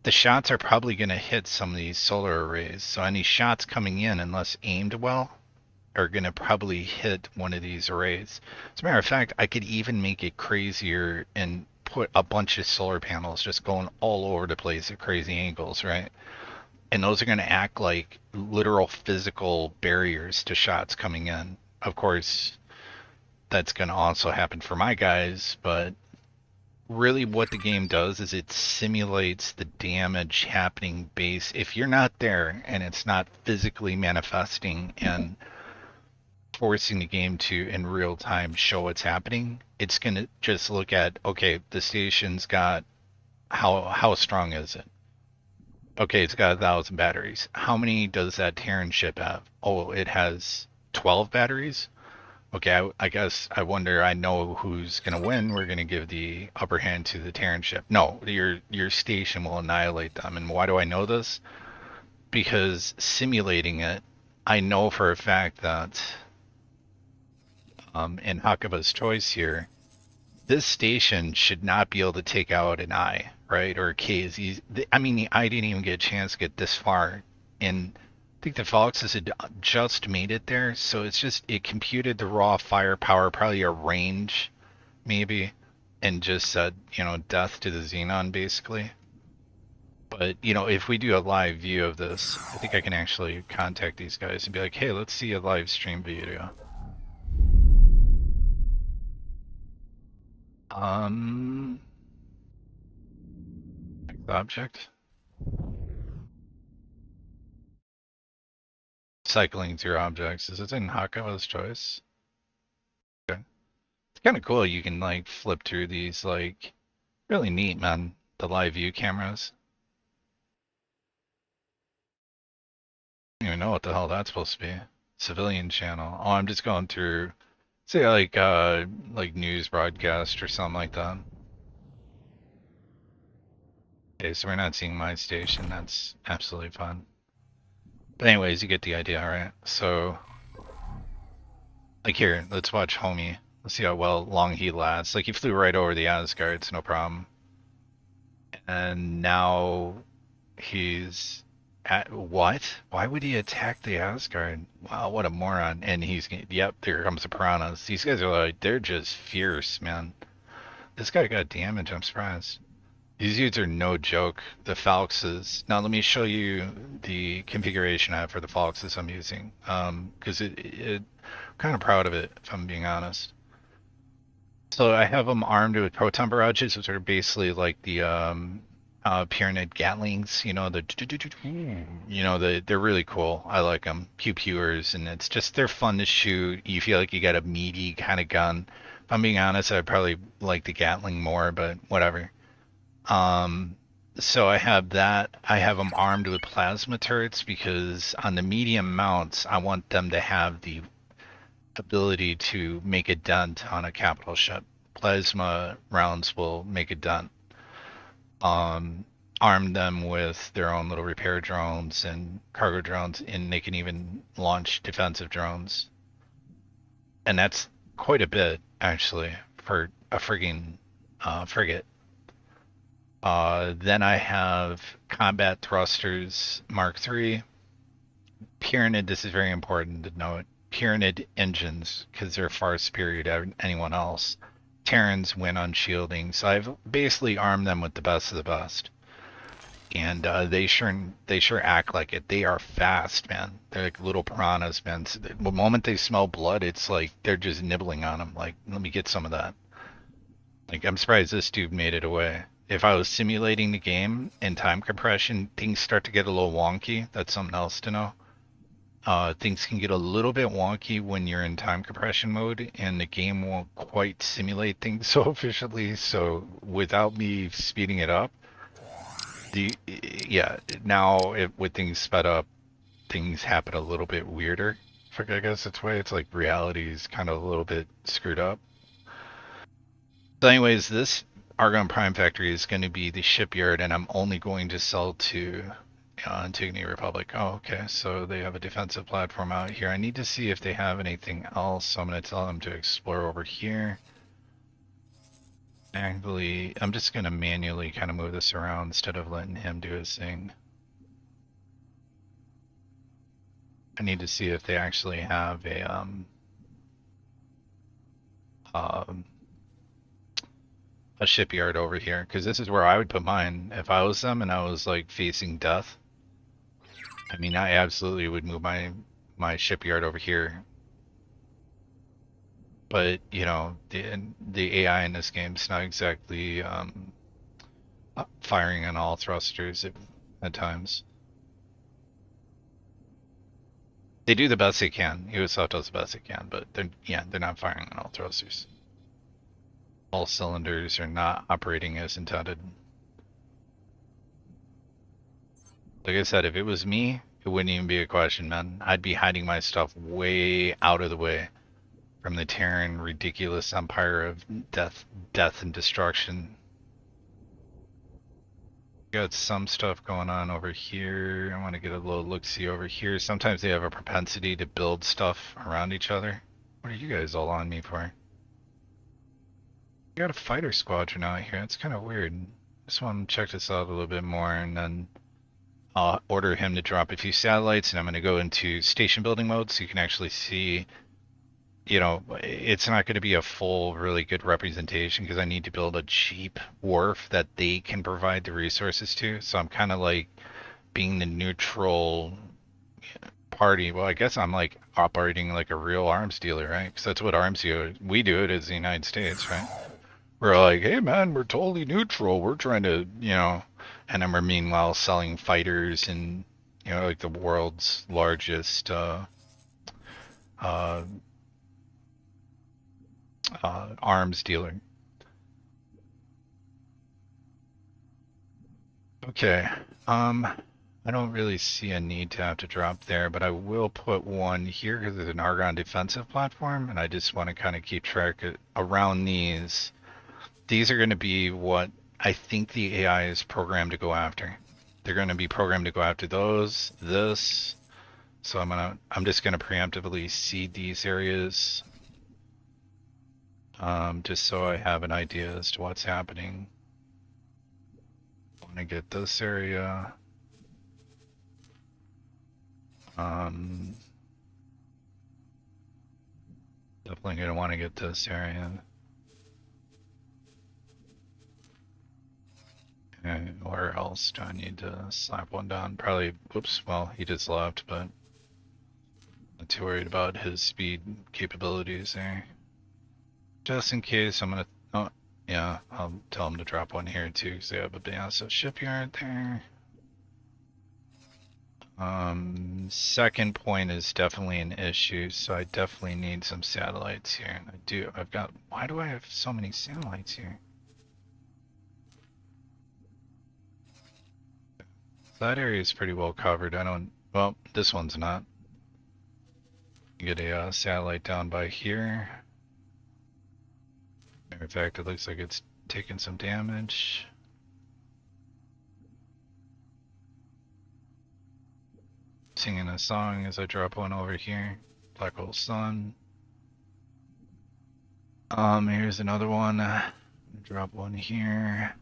the shots are probably going to hit some of these solar arrays. So any shots coming in, unless aimed well, are going to probably hit one of these arrays. As a matter of fact, I could even make it crazier and put a bunch of solar panels just going all over the place at crazy angles, right? And those are going to act like literal physical barriers to shots coming in. Of course, that's going to also happen for my guys, but really what the game does is it simulates the damage happening base. If you're not there and it's not physically manifesting and forcing the game to in real time show what's happening, it's going to just look at, okay, the station's got how strong is it? Okay, it's got 1,000 batteries. How many does that Terran ship have? Oh, it has 12 batteries. Okay, I guess I wonder. I know who's gonna win. We're gonna give the upper hand to the Terran ship. No, your station will annihilate them. And why do I know this? Because simulating it, I know for a fact that in Hakuba's choice here, this station should not be able to take out an eye, right? Or a KZ. I mean, the eye didn't even get a chance to get this far. And I think the Foxes had just made it there. So it's just, it computed the raw firepower, probably a range, maybe, and just said, death to the Xenon, basically. But, if we do a live view of this, I think I can actually contact these guys and be like, hey, let's see a live stream video. Um, object. cycling through objects. Is it in Hakawa's choice? Okay. It's kind of cool. You can like flip through these, like really neat, man. The live view cameras. I don't even know what the hell that's supposed to be. Civilian channel. Oh, I'm just going through, say like news broadcast or something like that. Okay, so we're not seeing my station. That's absolutely fine. But anyways, you get the idea, right? So, like here, let's watch Homie. Let's see how long he lasts. Like he flew right over the Asgards, no problem. And now he's at what? Why would he attack the Asgard? Wow, what a moron! And yep, there comes the piranhas. These guys are like, they're just fierce, man. This guy got damage. I'm surprised. These dudes are no joke. The Falxes. Now let me show you the configuration I have for the Falxes I'm using. Because I'm kind of proud of it, if I'm being honest. So I have them armed with proton barrages, which are basically like the Pyramid Gatlings. They're really cool. I like them. Pew pewers, and they're fun to shoot. You feel like you got a meaty kind of gun. If I'm being honest, I'd probably like the Gatling more, but whatever. So I have that. I have them armed with plasma turrets because on the medium mounts, I want them to have the ability to make a dent on a capital ship. Plasma rounds will make a dent. Arm them with their own little repair drones and cargo drones, and they can even launch defensive drones. And that's quite a bit, actually, for a frigging frigate. Then I have combat thrusters Mark III. Pyramid, this is very important to note. Pyramid engines, because they're far superior to anyone else. Terrans win on shielding, so I've basically armed them with the best of the best. And they sure act like it. They are fast, man. They're like little piranhas, man. So the moment they smell blood, it's like they're just nibbling on them. Like, let me get some of that. Like, I'm surprised this dude made it away. If I was simulating the game in time compression, things start to get a little wonky. That's something else to know. Things can get a little bit wonky when you're in time compression mode, and the game won't quite simulate things so efficiently. So without me speeding it up, with things sped up, things happen a little bit weirder. I guess that's why it's like reality is kind of a little bit screwed up. So anyways, this Argon Prime Factory is going to be the shipyard, and I'm only going to sell to Antigone Republic. Oh, okay, so they have a defensive platform out here. I need to see if they have anything else, so I'm going to tell them to explore over here. Actually, I'm just going to manually kind of move this around instead of letting him do his thing. I need to see if they actually have a shipyard over here, because this is where I would put mine if I was them and I was like facing death. I mean, I absolutely would move my shipyard over here. But the AI in this game is not exactly firing on all thrusters at times. They do the best they can. USF does the best they can, but they're not firing on all thrusters. All cylinders are not operating as intended. Like I said, if it was me, it wouldn't even be a question, man. I'd be hiding my stuff way out of the way from the Terran ridiculous empire of death and destruction. Got some stuff going on over here. I want to get a little look-see over here. Sometimes they have a propensity to build stuff around each other. What are you guys all on me for? You got a fighter squadron out here. That's kind of weird. Just want to check this out a little bit more, and then I'll order him to drop a few satellites, and I'm going to go into station building mode so you can actually see, it's not going to be a full, really good representation because I need to build a cheap wharf that they can provide the resources to. So I'm kind of like being the neutral party. Well, I guess I'm like operating like a real arms dealer, right? Because that's what arms do. We do it as the United States, right? We're like, hey man, we're totally neutral. We're trying to, and then we're meanwhile selling fighters and you know, like the world's largest uh, arms dealer. Okay. I don't really see a need to have to drop there, but I will put one here because it's an Argon defensive platform, and I just want to kind of keep track of, around these. These are going to be what I think the AI is programmed to go after. They're going to be programmed to go after those, this. So I'm just gonna preemptively seed these areas, just so I have an idea as to what's happening. Want to get this area. Definitely gonna want to get this area. And where else do I need to slap one down? Probably, whoops, well, he just left, but not too worried about his speed capabilities there. Just in case, I'm gonna, oh, yeah, I'll tell him to drop one here too, because they have a massive shipyard there. Second point is definitely an issue, so I definitely need some satellites here. And I've got, why do I have so many satellites here? That area is pretty well covered. Well, this one's not. Get a satellite down by here. Matter of fact, it looks like it's taking some damage. Singing a song as I drop one over here. Black Hole Sun. Here's another one. Drop one here.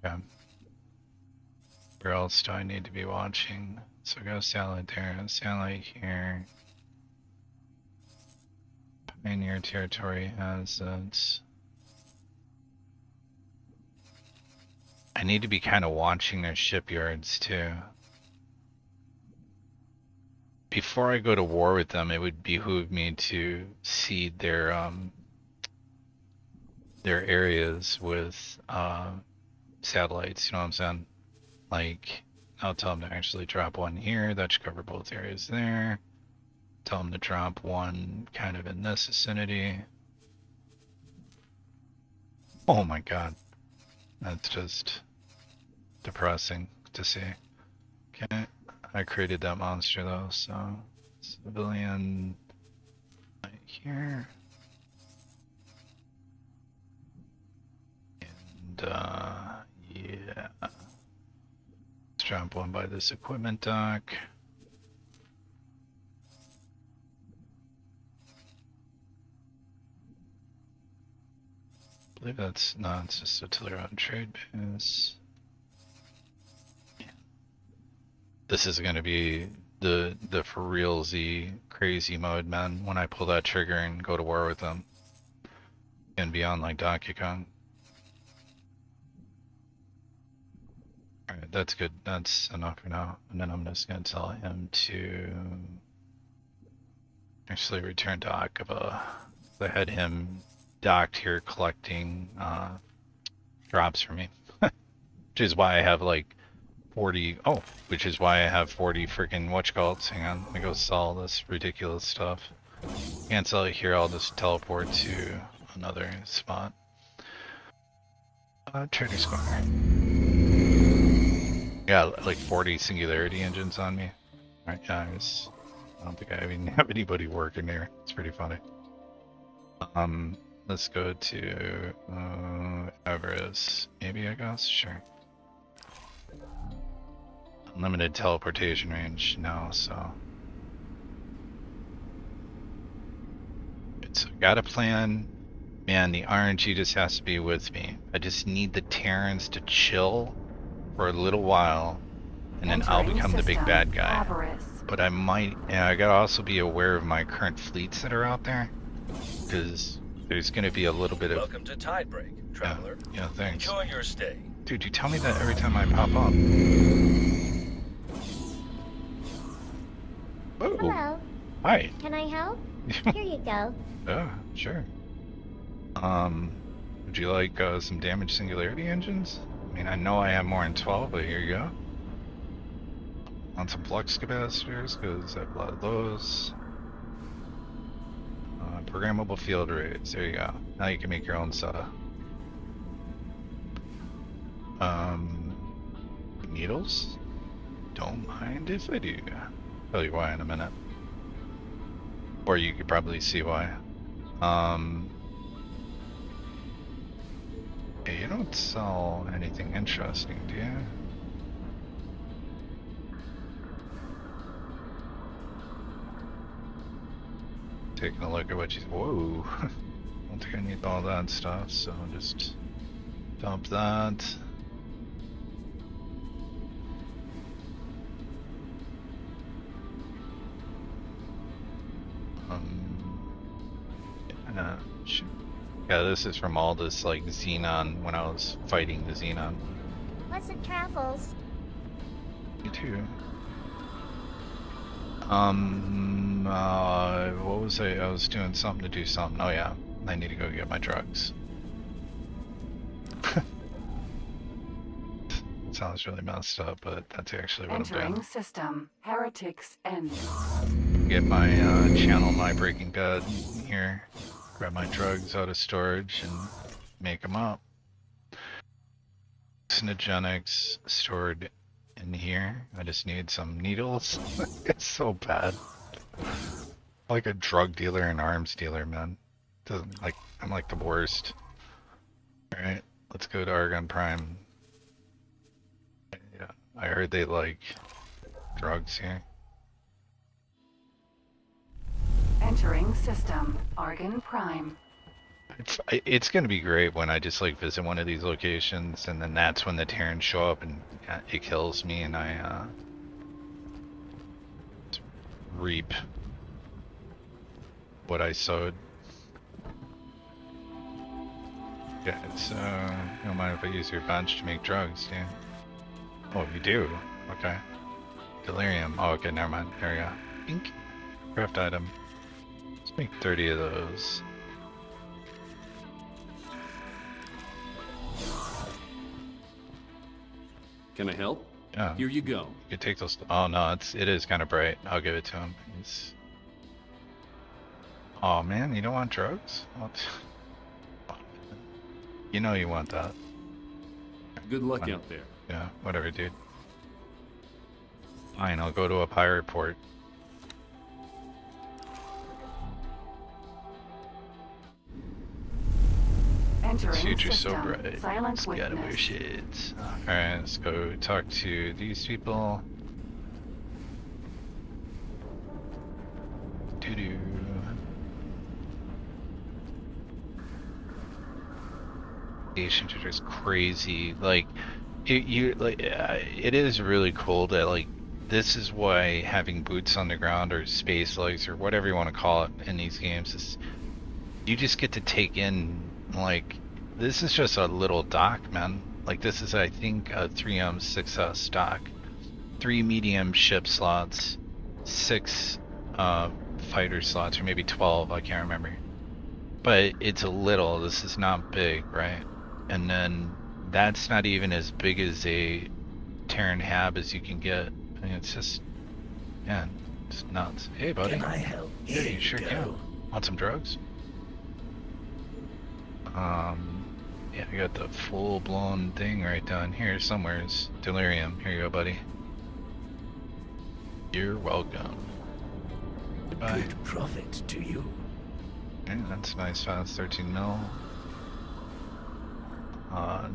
Okay. Where else do I need to be watching? So I got a satellite there, a satellite here. Pioneer territory has it. I need to be kind of watching their shipyards too. Before I go to war with them, it would behoove me to seed their areas with satellites, you know what I'm saying? Like, I'll tell them to actually drop one here, that should cover both areas there. Tell them to drop one kind of in this vicinity. Oh my god. That's just depressing to see. Okay, I created that monster though, so civilian right here. And yeah. Let's drop one by this equipment dock. I believe that's not, it's just a Tellurian trade base. Yeah. This is going to be the for realsy crazy mode, man. When I pull that trigger and go to war with them, and be on like Donkey Kong. Alright, that's good. That's enough for now. And then I'm just going to tell him to actually return to Aqaba. I had him docked here collecting drops for me. Which is why I have like 40, which is why I have 40 freaking whatchalls. Hang on, let me go sell this ridiculous stuff. Can't sell it here, I'll just teleport to another spot. Trader Square. Got like 40 singularity engines on me. Alright guys, I don't think I even have anybody working here. It's pretty funny. Let's go to Everest, maybe, I guess? Sure. Unlimited teleportation range now, so. So got a plan. Man, the RNG just has to be with me. I just need the Terrans to chill for a little while, and then I'll become the big bad guy. Avarice. But I might, yeah, I gotta also be aware of my current fleets that are out there, because there's gonna be a little bit of. Welcome to Tidebreak, traveler. Yeah, thanks. Enjoy your stay. Dude, you tell me that every time I pop up. Oh, Hello. hi. Can I help? Here you go. Oh, sure. Would you like some damage singularity engines? I mean, I know I have more than 12, but here you go. On some flux capacitors, because I have a lot of those. Programmable field arrays, there you go. Now you can make your own SATA. Needles? Don't mind if I do. Tell you why in a minute. Or you could probably see why. Hey, you don't sell anything interesting, do you? Taking a look at what you. Whoa! I don't think I need all that stuff, so I'll just dump that. Yeah, this is from all this like Xenon when I was fighting the Xenon. Pleasant travels. You too. What was I was doing something to do something. Oh yeah, I need to go get my drugs. Sounds really messed up, but that's actually what I'm Entering doing. system. Heretics end. Get my channel my Breaking Bad here. Grab my drugs out of storage and make them up. Hallucinogenics stored in here. I just need some needles. It's so bad. Like a drug dealer and arms dealer, man. Doesn't like I'm like the worst. Alright, let's go to Argon Prime. Yeah, I heard they like drugs here. Entering system. Argon Prime. It's gonna be great when I just like visit one of these locations, and then that's when the Terrans show up and it kills me, and I reap what I sowed. Yeah, it's you don't mind if I use your bench to make drugs, dude? Oh, you do? Okay. Delirium. Oh, okay, never mind. There we go. Pink. Craft item. Let's make 30 of those. Can I help? Yeah. Here you go. You could take those. Oh no, it is kind of bright. I'll give it to him. He's... Oh man, you don't want drugs? What? You know you want that. Good luck out there. Yeah, whatever, dude. Fine, I'll go to a pirate port. Entering Future's so system. bright. Silent It's gotta wear witness. shades. Alright, let's go talk to these people. Doo-doo. Agent are just crazy. Like, it is really cool that like this is why having boots on the ground or space legs or whatever you want to call it in these games is you just get to take in like this is just a little dock, man. Like this is I think a 3M 6S dock, 3 medium ship slots, 6 fighter slots, or maybe 12, I can't remember. But it's a little. This is not big, right? And then that's not even as big as a Terran hab as you can get. I mean, it's just, yeah, it's nuts. Hey, buddy. Can I help? Yeah, Here you sure go. can. Want some drugs? Yeah, I got the full-blown thing right down here somewhere. It's delirium. Here you go, buddy. You're welcome. Goodbye. Good profit to you. Okay, that's nice. Fast 13 mil.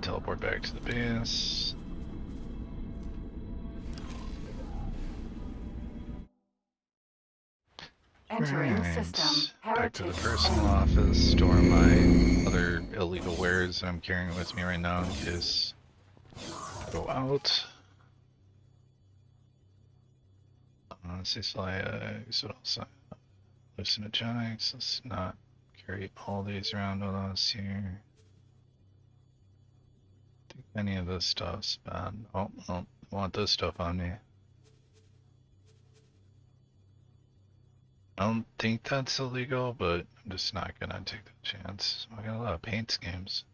Teleport back to the base. Entering Right. system. Back to the Heretics personal end. office. Store my other illegal wares that I'm carrying with me right now in case I go out. Ceasefly eggs. What else? Hallucinogenics. Let's not carry all these around with us here. I think any of this stuff's bad. Oh, I want this stuff on me. I don't think that's illegal, but I'm just not gonna take the chance. I got a lot of paint schemes.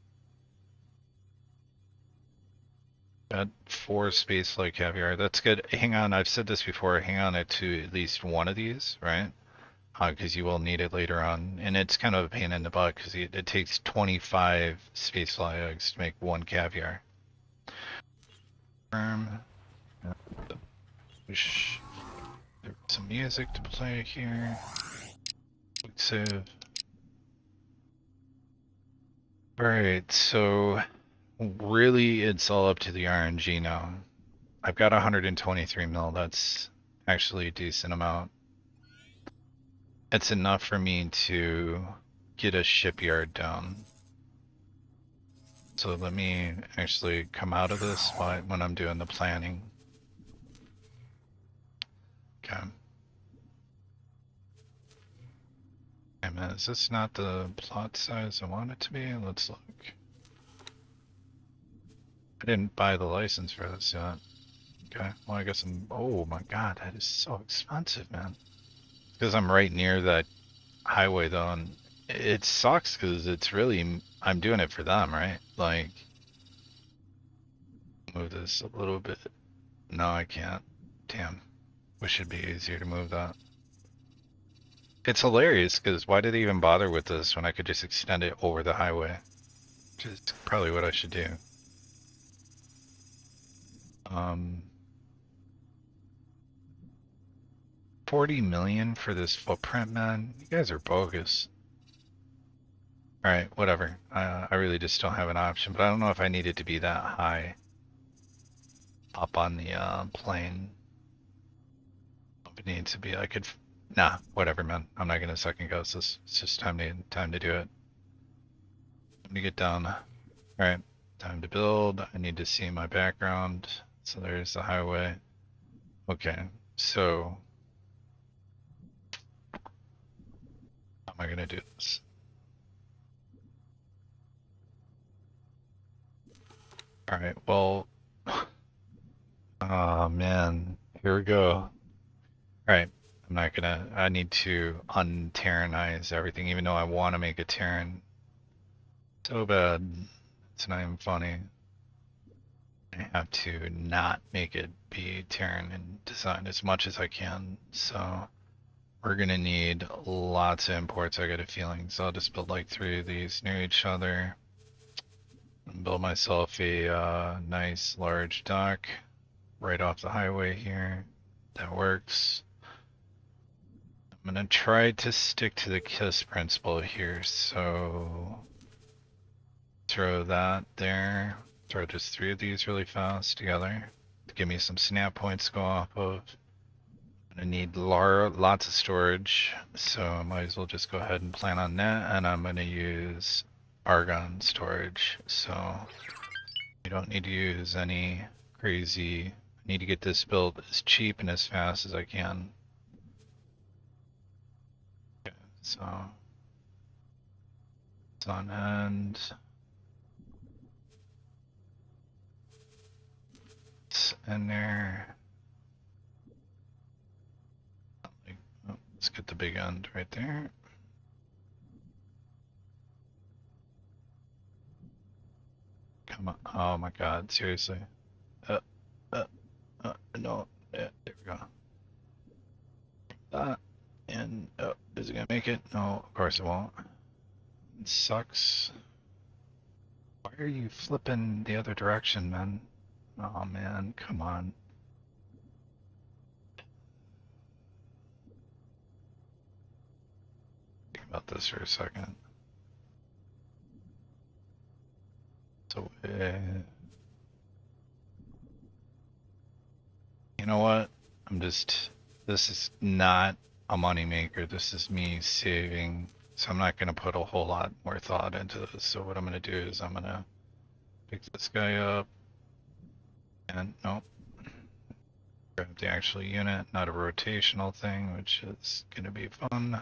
Got 4 space like caviar. That's good. Hang on, I've said this before. Hang on to at least one of these, right? Because you will need it later on. And it's kind of a pain in the butt because it takes 25 space fly eggs to make 1 caviar. Wish there was some music to play here. Quick save. Alright, so really it's all up to the RNG now. I've got 123 mil, that's actually a decent amount. It's enough for me to get a shipyard down. So let me actually come out of this when I'm doing the planning. Okay. Hey man, is this not the plot size I want it to be? Let's look. I didn't buy the license for this yet. Okay, well I guess I'm, oh my god, that is so expensive, man. Because I'm right near that highway though, and it sucks because it's really, I'm doing it for them, right? Like, move this a little bit. No, I can't. Damn. Wish it'd be easier to move that. It's hilarious because why did they even bother with this when I could just extend it over the highway? Which is probably what I should do. 40 million for this footprint, man. You guys are bogus. Alright, whatever. I really just don't have an option, but I don't know if I need it to be that high up on the plane. If it needs to be, I could. Nah, whatever, man. I'm not gonna second guess this. It's just time to do it. Time to get down. Alright, time to build. I need to see my background. So there's the highway. Okay, so how am I gonna do this? Alright, well, oh man, here we go. Alright, I'm not gonna, I need to un-Terranize everything, even though I want to make a Terran. So bad, it's not even funny. I have to not make it be Terran in design as much as I can, so we're gonna need lots of imports, I get a feeling, so I'll just build like 3 of these near each other. Build myself a nice large dock right off the highway here. That works. I'm gonna try to stick to the KISS principle here, so throw that there. Throw just 3 of these really fast together to give me some snap points to go off of. I'm gonna need lots of storage, so I might as well just go ahead and plan on that, and I'm gonna use argon storage, so you don't need to use any crazy. I need to get this built as cheap and as fast as I can. Okay, so it's on end. It's in there. Oh, let's get the big end right there. Come on. Oh my god, seriously. No. Yeah, there we go. That. And, oh, is it gonna make it? No, of course it won't. It sucks. Why are you flipping the other direction, man? Oh man, come on. Think about this for a second. So, you know what? This is not a money maker. This is me saving. So I'm not going to put a whole lot more thought into this. So what I'm going to do is I'm going to pick this guy up. And nope. Grab the actual unit, not a rotational thing, which is going to be fun.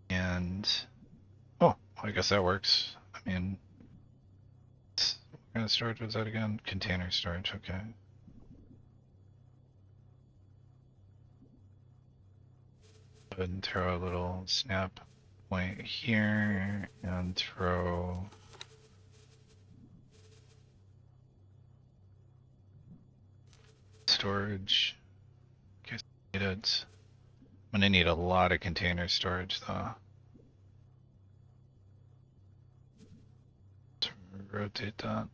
And, oh, I guess that works. I mean, what kind of storage was that again? Container storage, okay. Go ahead and throw a little snap point here and throw storage. In case I need it. I'm gonna need a lot of container storage though. To rotate that.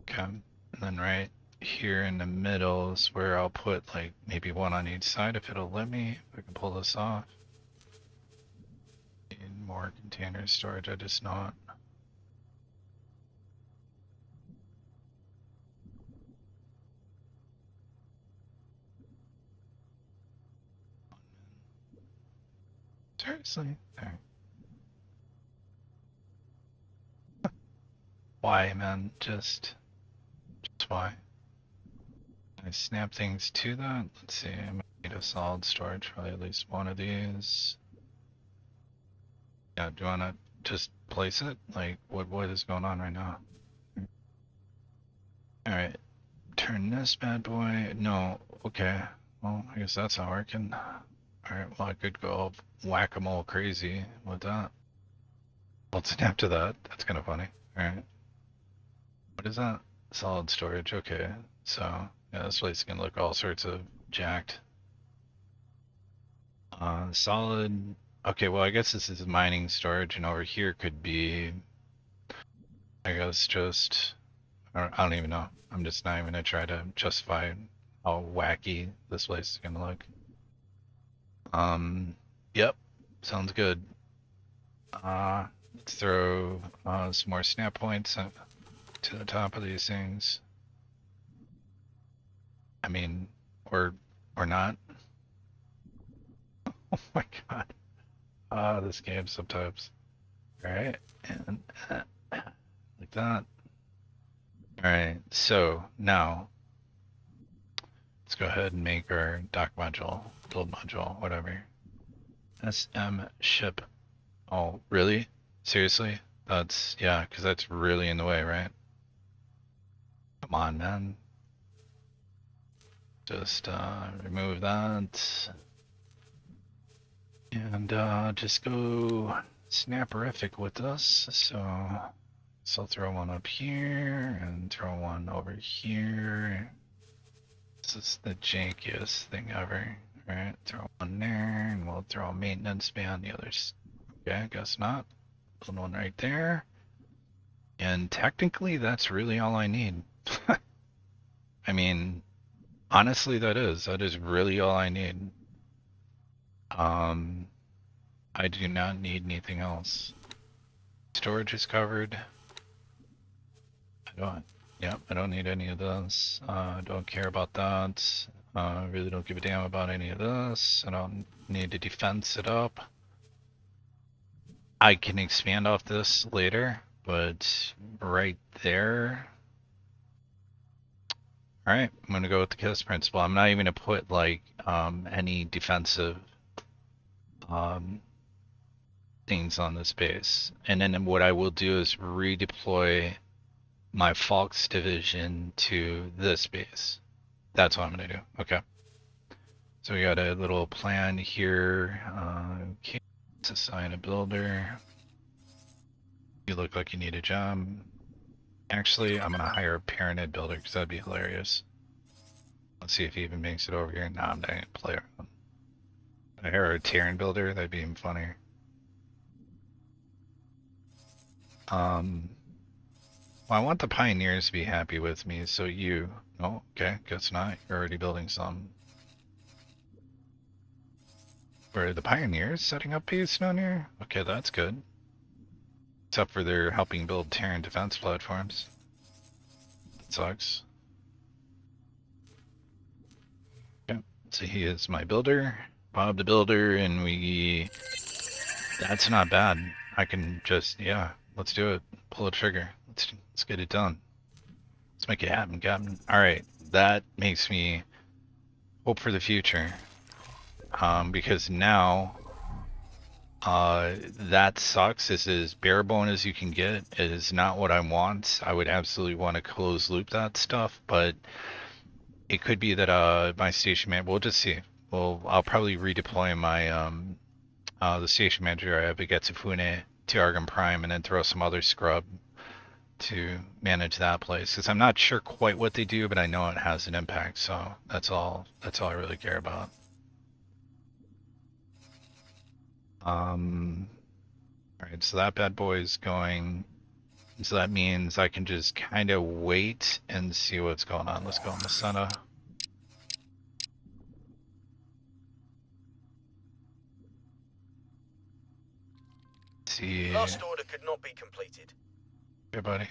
Okay, and then right here in the middle is where I'll put like maybe one on each side if it'll let me. If I can pull this off. Need more container storage, I just not. Seriously? There. Why, man? Just why? Can I snap things to that? Let's see. I might need a solid storage, probably at least one of these. Yeah, do you wanna just place it? Like, what is going on right now? Alright. Turn this bad boy. No, okay. Well, I guess that's not working. Alright, well I could go whack-a-mole crazy with that. I'll snap to that. That's kind of funny. Alright. What is that? Solid storage. Okay. So, yeah, this place can look all sorts of jacked. Solid. Okay, well I guess this is mining storage, and over here could be, I guess, just, I don't even know. I'm just not even gonna try to justify how wacky this place is gonna look. Yep, sounds good. Let's throw some more snap points up to the top of these things. I mean, or not. Oh my god. This game sometimes. Alright, and like that. Alright, so now let's go ahead and make our dock module, build module, whatever. SM ship. Oh, really? Seriously? That's, yeah, because that's really in the way, right? Come on, man. Just remove that. And just go snapperific with this. So I'll throw one up here and throw one over here. This is the jankiest thing ever. Alright, throw one there, and we'll throw a maintenance bay on the others. Okay, I guess not. Put one right there. And technically, that's really all I need. I mean, honestly, that is really all I need. I do not need anything else. Storage is covered. I don't need any of this. Don't care about that. Really don't give a damn about any of this. I don't need to defense it up. I can expand off this later, but right there. Alright, I'm gonna go with the KISS principle. I'm not even gonna put like any defensive things on this base. And then what I will do is redeploy my Falks division to this base. That's what I'm gonna do. Okay. So we got a little plan here. Okay, let's assign a builder. You look like you need a job. Actually, I'm gonna hire a Pyramid builder because that'd be hilarious. Let's see if he even makes it over here. Nah, I'm not gonna play around. I hire a Terran builder, that'd be even funnier. Well, I want the Pioneers to be happy with me, so you... Oh, okay, guess not. You're already building some. Were the Pioneers setting up base down here? Okay, that's good. Except for they're helping build Terran defense platforms. That sucks. Okay, so he is my builder. Bob the builder, and we... That's not bad. I can just, yeah, let's do it. Pull the trigger. Let's get it done. Let's make it happen, Captain. Alright, that makes me hope for the future. Because now, that sucks. This is bare bone as you can get. It is not what I want. I would absolutely want to close loop that stuff, but it could be that my station man, we'll just see. Well, I'll probably redeploy my the station manager I have at Getsufune to Argon Prime, and then throw some other scrub to manage that place because I'm not sure quite what they do, but I know it has an impact. So that's all. That's all I really care about. All right, so that bad boy is going. So that means I can just kind of wait and see what's going on. Let's go on the Senna. See. Last order could not be completed. Hey, buddy.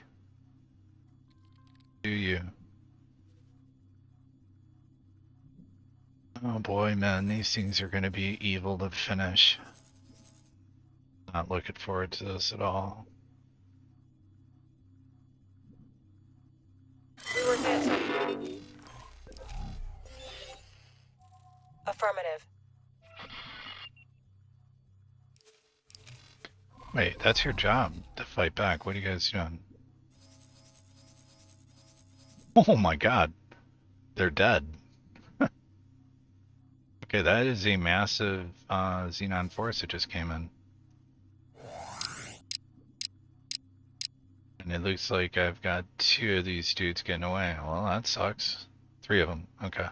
Do you? Oh boy, man, these things are gonna be evil to finish. Not looking forward to this at all. We were advancing. Affirmative. Wait, that's your job to fight back. What are you guys doing? Oh my god. They're dead. Okay, that is a massive Xenon force that just came in. And it looks like I've got 2 of these dudes getting away. Well, that sucks. 3 of them. Okay.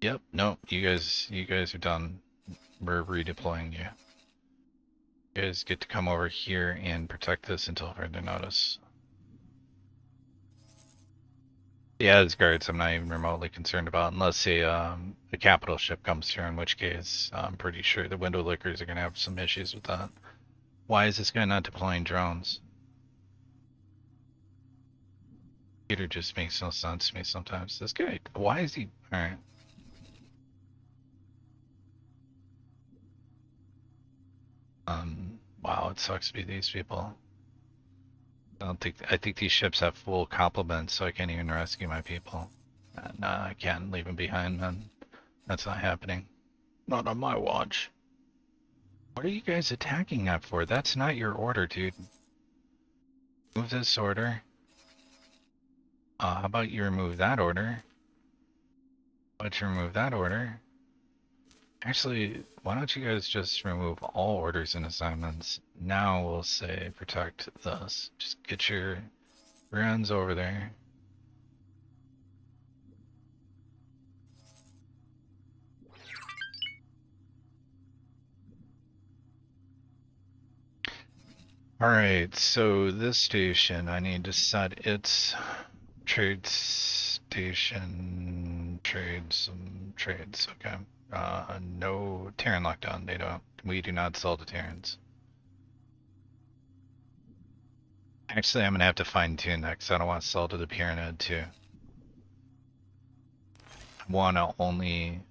Yep. Nope. You guys are done. We're redeploying you. You guys get to come over here and protect this until further notice. The Asgards I'm not even remotely concerned about unless a capital ship comes through, in which case I'm pretty sure the window lickers are going to have some issues with that. Why is this guy not deploying drones? Peter just makes no sense to me sometimes. This guy, why is he... Alright. Wow, it sucks to be these people. I think these ships have full complements, so I can't even rescue my people. Nah, I can't leave them behind, man. That's not happening. Not on my watch. What are you guys attacking that for? That's not your order, dude. Move this order. How about you remove that order? How about you remove that order? Actually, why don't you guys just remove all orders and assignments? Now we'll say protect this. Just get your rounds over there. Alright, so this station, I need to set its trade station, trades, okay. No Terran lockdown, we do not sell to Terrans. Actually, I'm gonna have to fine tune that because I don't want to sell to the Pyramid too. I want to only,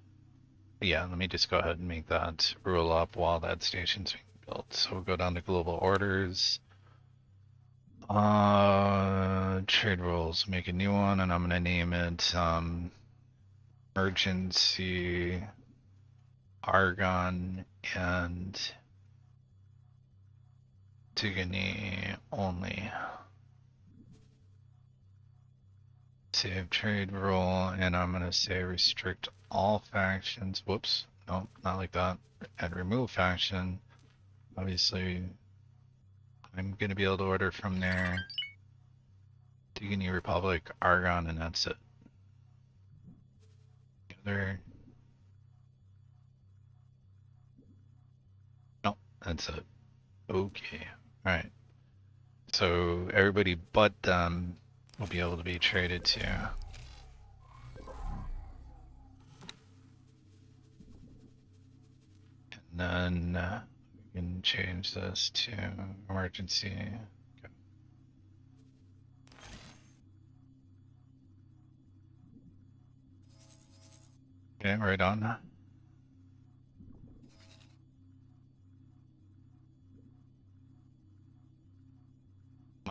yeah, let me just go ahead and make that rule up while that station's being built. So we'll go down to global orders. Trade rules, make a new one, and I'm gonna name it emergency Argon and Tigany only. Save trade rule, and I'm gonna say restrict all factions. Whoops, no, not like that. And remove faction. Obviously, I'm gonna be able to order from there. Tigany Republic, Argon, and that's it. Other. No, that's it. Okay. Alright. So everybody but them will be able to be traded to. And then we can change this to emergency. Okay, right on.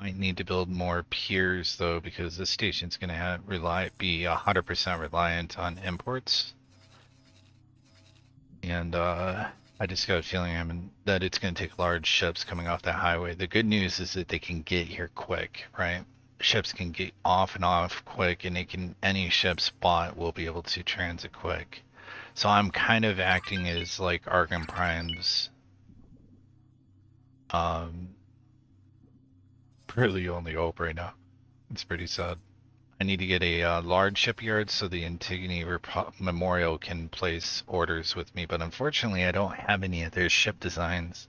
Might need to build more piers though, because this station's gonna be 100% reliant on imports. And I just got a feeling that it's gonna take large ships coming off that highway. The good news is that they can get here quick, right? Ships can get off and off quick, and any ship spot will be able to transit quick. So I'm kind of acting as like Argon Prime's really only hope right now. It's pretty sad. I need to get a large shipyard so the Antigone Memorial can place orders with me, but unfortunately I don't have any of their ship designs.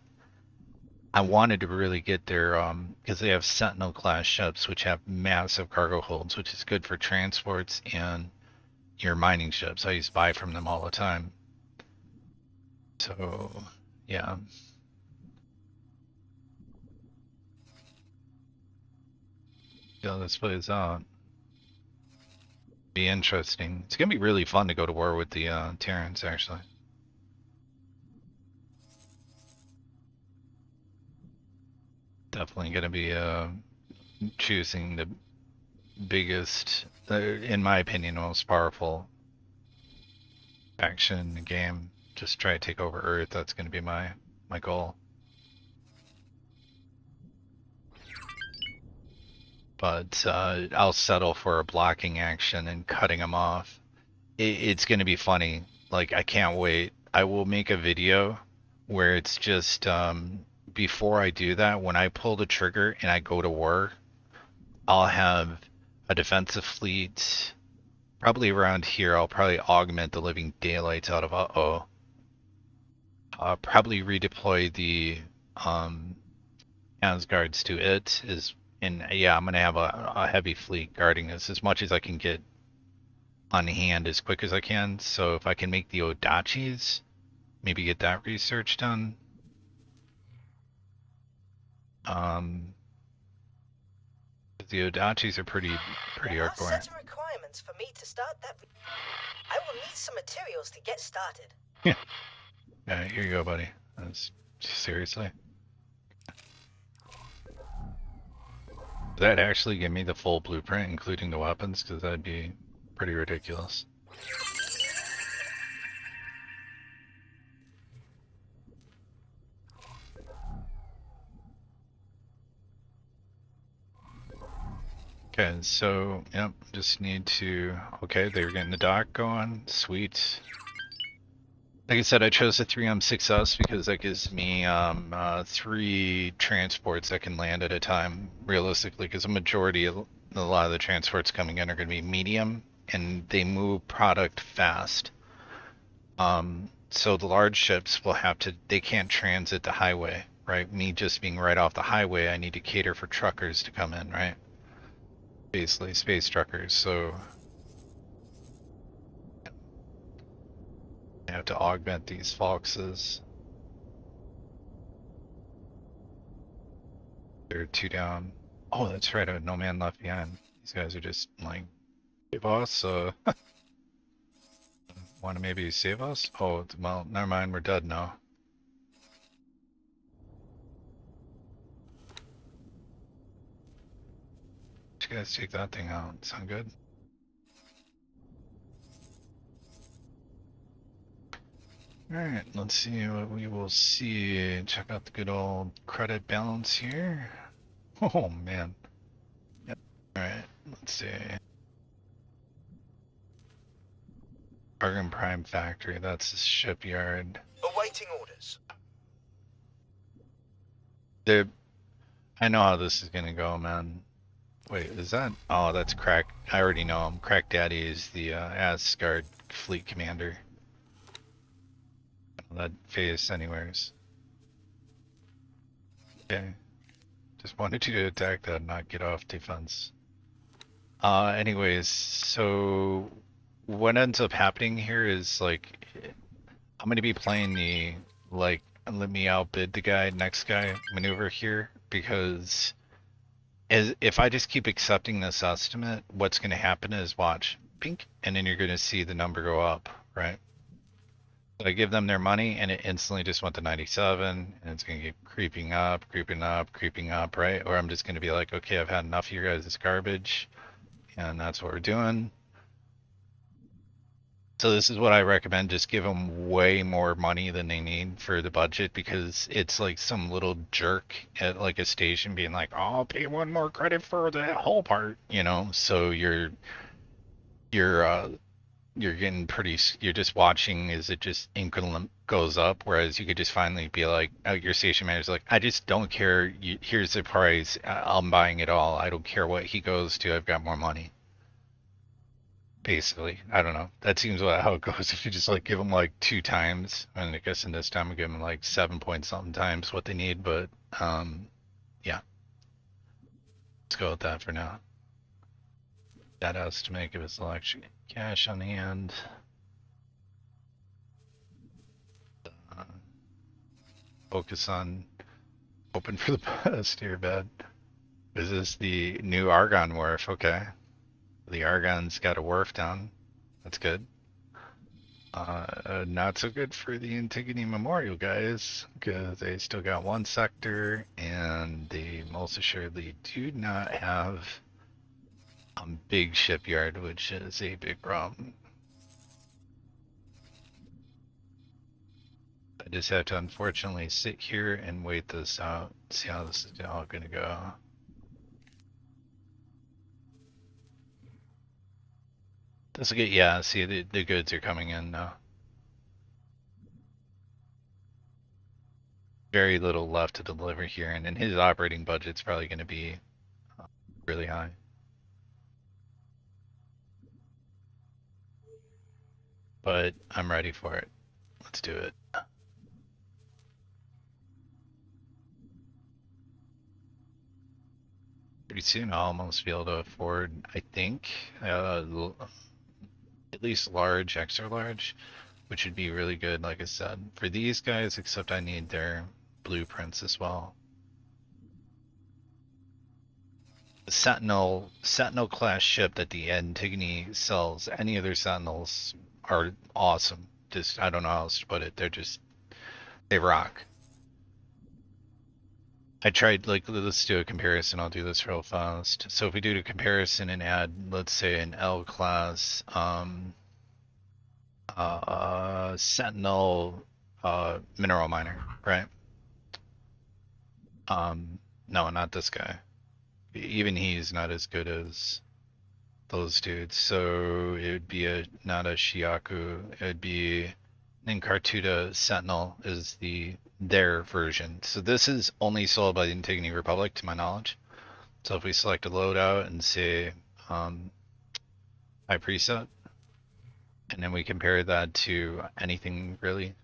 I wanted to really get their, because they have Sentinel class ships, which have massive cargo holds, which is good for transports and your mining ships. I used to buy from them all the time. So, yeah. Yeah, this plays out. Be interesting. It's gonna be really fun to go to war with the Terrans, actually. Definitely gonna be choosing the biggest, in my opinion, most powerful faction in the game. Just try to take over Earth. That's gonna be my goal. But I'll settle for a blocking action and cutting them off. It's going to be funny. Like, I can't wait. I will make a video where it's just before I do that, when I pull the trigger and I go to war, I'll have a defensive fleet. Probably around here, I'll probably augment the living daylights out of uh-oh. Probably redeploy the Asgards to it is. And yeah, I'm gonna have a heavy fleet guarding this as much as I can get on hand as quick as I can. So if I can make the Odachis, maybe get that research done. The Odachis are pretty There are hardcore. certain requirements for me to start that. I will need some materials to get started. Yeah, here you go, buddy. That's seriously. Does that actually give me the full blueprint, including the weapons? Because that'd be pretty ridiculous. Okay, so, yep, just need to... Okay, they're getting the dock going. Sweet. Like I said, I chose the 3M6S because that gives me 3 transports that can land at a time, realistically, because a lot of the transports coming in are going to be medium, and they move product fast. So the large ships will have to, they can't transit the highway, right? Me just being right off the highway, I need to cater for truckers to come in, right? Basically, space truckers, so... I have to augment these foxes. They're 2 down. Oh, that's right, I have no man left behind. These guys are just like, hey boss, wanna maybe save us? Oh, well, never mind, we're dead now. You guys take that thing out, sound good? Alright, let's see what we will see. Check out the good old credit balance here. Oh man. Yep. Alright, let's see. Argon Prime Factory, that's the shipyard. Awaiting orders. I know how this is gonna go, man. Wait, is that? Oh, that's Crack. I already know him. Crack Daddy is the Asgard fleet commander. That face anywheres. Okay. Just wanted you to attack that and not get off defense. Anyways, so what ends up happening here is like I'm gonna be playing the like let me outbid the guy next guy maneuver here because if I just keep accepting this estimate, what's gonna happen is watch, pink, and then you're gonna see the number go up, right? I give them their money and it instantly just went to 97 and it's gonna keep creeping up, right? Or I'm just gonna be like, okay, I've had enough of your guys' garbage and that's what we're doing. So this is what I recommend, just give them way more money than they need for the budget because it's like some little jerk at like a station being like, oh, I'll pay 1 more credit for the whole part, you know? So you're getting pretty, you're just watching, is it just goes up, whereas you could just finally be like, oh, your station manager's like, I just don't care. Here's the price. I'm buying it all. I don't care what he goes to. I've got more money. Basically, I don't know. That seems how it goes. If you just like give them like 2 times, and I guess in this time we give them like 7 point something times what they need. But yeah, let's go with that for now. That estimate, give us selection, cash on hand. Focus on hoping for the best here, bad. Is this the new Argon wharf? Okay. The Argon's got a wharf down. That's good. Not so good for the Antigone Memorial guys, because they still got 1 sector, and they most assuredly do not have a big shipyard, which is a big problem. I just have to unfortunately sit here and wait this out, see how this is all gonna go. This will get, yeah, see the goods are coming in now. Very little left to deliver here, and then his operating budget's probably gonna be really high. But I'm ready for it. Let's do it. Pretty soon I'll almost be able to afford, I think, at least large, extra large, which would be really good, like I said, for these guys, except I need their blueprints as well. The Sentinel class ship that the Antigone sells, any of their Sentinels are awesome. Just, I don't know how else to put it. They rock. I tried, like, let's do a comparison. I'll do this real fast. So if we do a comparison and add, let's say, an L class, Sentinel, mineral miner, right? No, not this guy. Even he's not as good as those dudes. So it would be not a Shiaku. It would be Ninkartuta Sentinel is their version. So this is only sold by the Antigone Republic, to my knowledge. So if we select a loadout and say high preset, and then we compare that to anything really,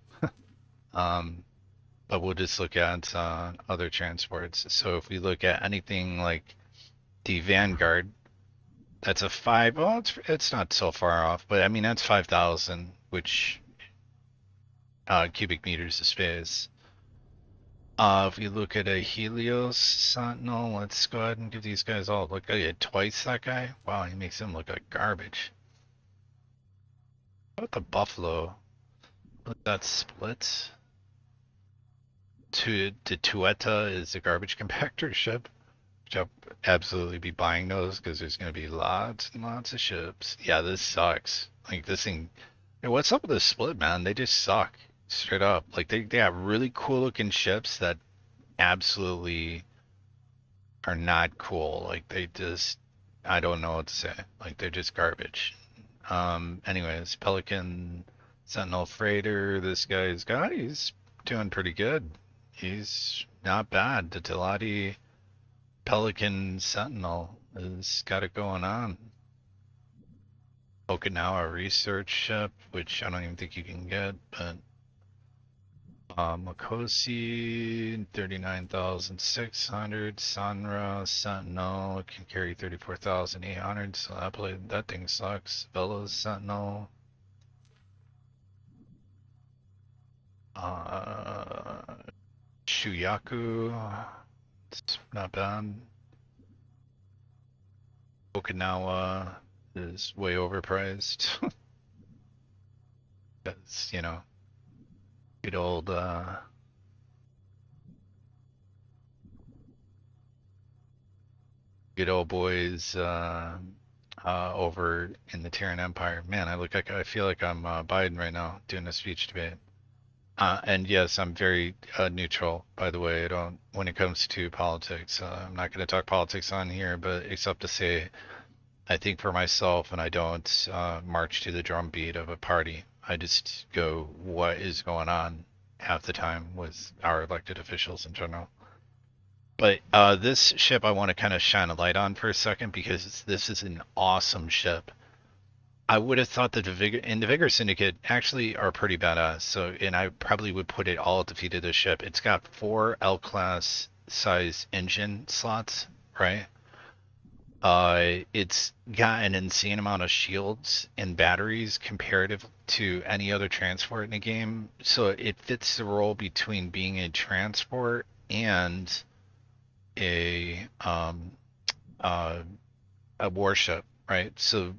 but we'll just look at other transports. So if we look at anything like the Vanguard, that's a 5. Well, it's not so far off, but I mean that's 5,000, which cubic meters of space. If we look at a Helios Sentinel, let's go ahead and give these guys all look at it twice. That guy, wow, he makes him look like garbage. What about the Buffalo? Look at that split. The Tueta is a garbage compactor ship, which I'll absolutely be buying those because there's going to be lots and lots of ships. Yeah, this sucks. Like this thing. Hey, what's up with this split, man? They just suck. Straight up. Like they have really cool looking ships that absolutely are not cool. Like they just, I don't know what to say. Like they're just garbage. Anyways, Pelican Sentinel Freighter, this he's doing pretty good. He's not bad. The Telati Pelican Sentinel has got it going on. Okinawa research ship, which I don't even think you can get, but Makosi 39,600, Sanra Sentinel can carry 34,800, so that thing sucks. Velos Sentinel, Shuyaku, it's not bad. Okinawa is way overpriced. That's, you know, good old boys over in the Terran Empire. Man, I feel like I'm Biden right now doing a speech debate. And yes, I'm very neutral, by the way. When it comes to politics, I'm not going to talk politics on here, but except to say, I think for myself, and I don't march to the drumbeat of a party. I just go, what is going on half the time with our elected officials in general. But this ship I want to kind of shine a light on for a second because this is an awesome ship. I would have thought that the Vigor Syndicate actually are pretty badass. So, and I probably would put it all at the feet of this ship. It's got 4 L-class size engine slots, right? It's got an insane amount of shields and batteries comparative to any other transport in the game. So it fits the role between being a transport and a warship, right? So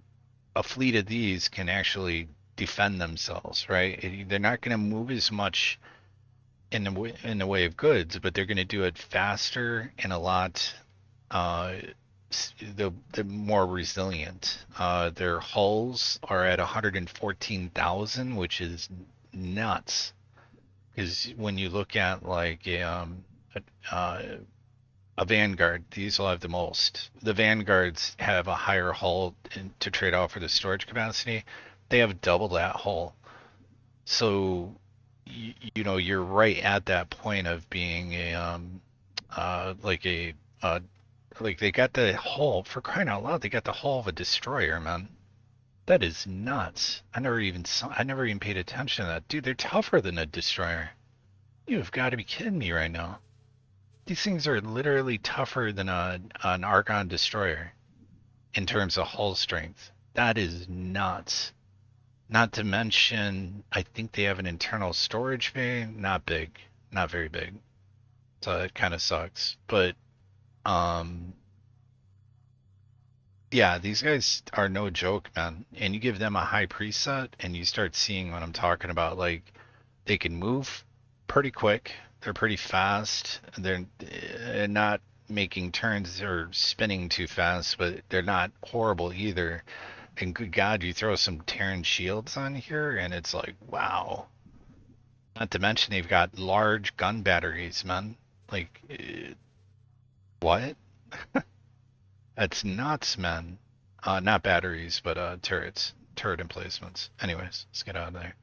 a fleet of these can actually defend themselves, right? They're not going to move as much in the way of goods, but they're going to do it faster and a lot. They're more resilient. Their hulls are at 114,000, which is nuts. Because when you look at like a Vanguard, these will have the most. The Vanguards have a higher hull to trade off for the storage capacity. They have double that hull. So, you know, you're right at that point of being like they got the hull, for crying out loud, they got the hull of a destroyer, man. That is nuts. I never even paid attention to that. Dude, they're tougher than a destroyer. You have got to be kidding me right now. These things are literally tougher than an Argon destroyer in terms of hull strength. That is nuts. Not to mention, I think they have an internal storage bay. Not big. Not very big. So it kind of sucks. But, yeah, these guys are no joke, man. And you give them a high preset and you start seeing what I'm talking about. Like, they can move pretty quick. They're pretty fast. They're not making turns or spinning too fast, but they're not horrible either. And good God, you throw some Terran shields on here, and it's like, wow. Not to mention they've got large gun batteries, man. Like, what? That's nuts, man. Not batteries, but turrets. Turret emplacements. Anyways, let's get out of there.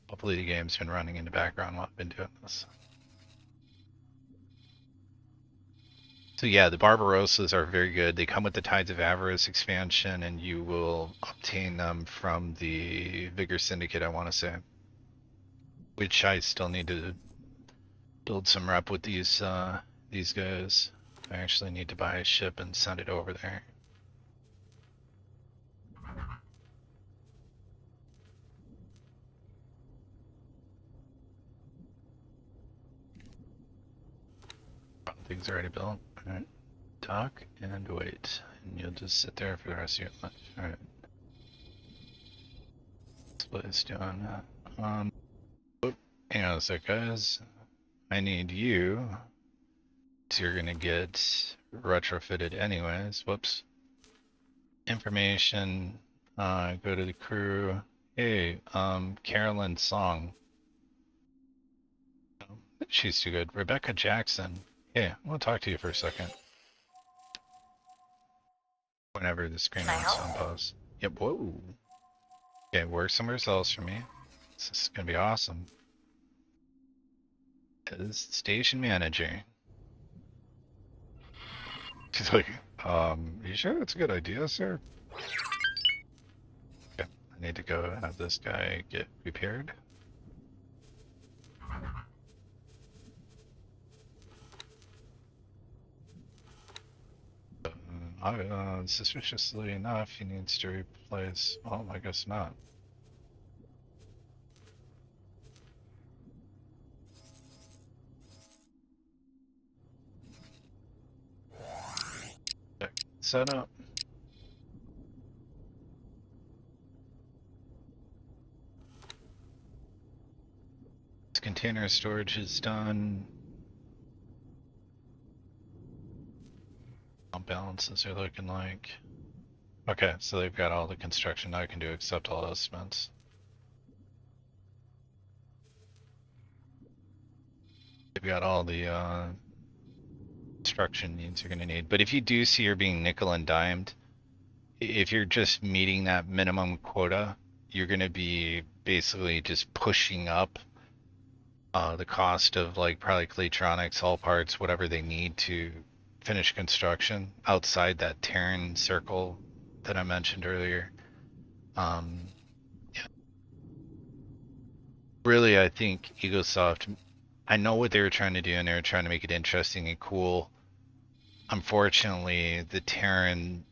Hopefully the game's been running in the background while I've been doing this. So yeah, the Barbarossas are very good. They come with the Tides of Avarice expansion, and you will obtain them from the Vigor Syndicate, I want to say. Which I still need to build some rep with these guys. I actually need to buy a ship and send it over there. Things already built. Alright. Dock and wait. And you'll just sit there for the rest of your life. Alright. What is doing that? Hang on a sec, guys. I need you. So you're gonna get retrofitted anyways. Whoops. Information. Go to the crew. Hey, Carolyn Song. She's too good. Rebecca Jackson. Yeah, I want to talk to you for a second. Whenever the screen is on pause. Yep, whoa. Okay, work somewhere else for me. This is gonna be awesome. Is station manager. She's like, you sure that's a good idea, sir? Okay, I need to go have this guy get repaired. Suspiciously enough, he needs to replace. Oh, I guess not. Set up. This container storage is done. Balances are looking like. Okay, so they've got all the construction I can do except all estimates. They've got all the construction needs you're going to need. But if you do see you're being nickel and dimed, if you're just meeting that minimum quota, you're going to be basically just pushing up the cost of like probably electronics, all parts, whatever they need to finish construction outside that Terran circle that I mentioned earlier. Yeah. Really, I think Egosoft, I know what they were trying to do, and they were trying to make it interesting and cool. Unfortunately, the Terran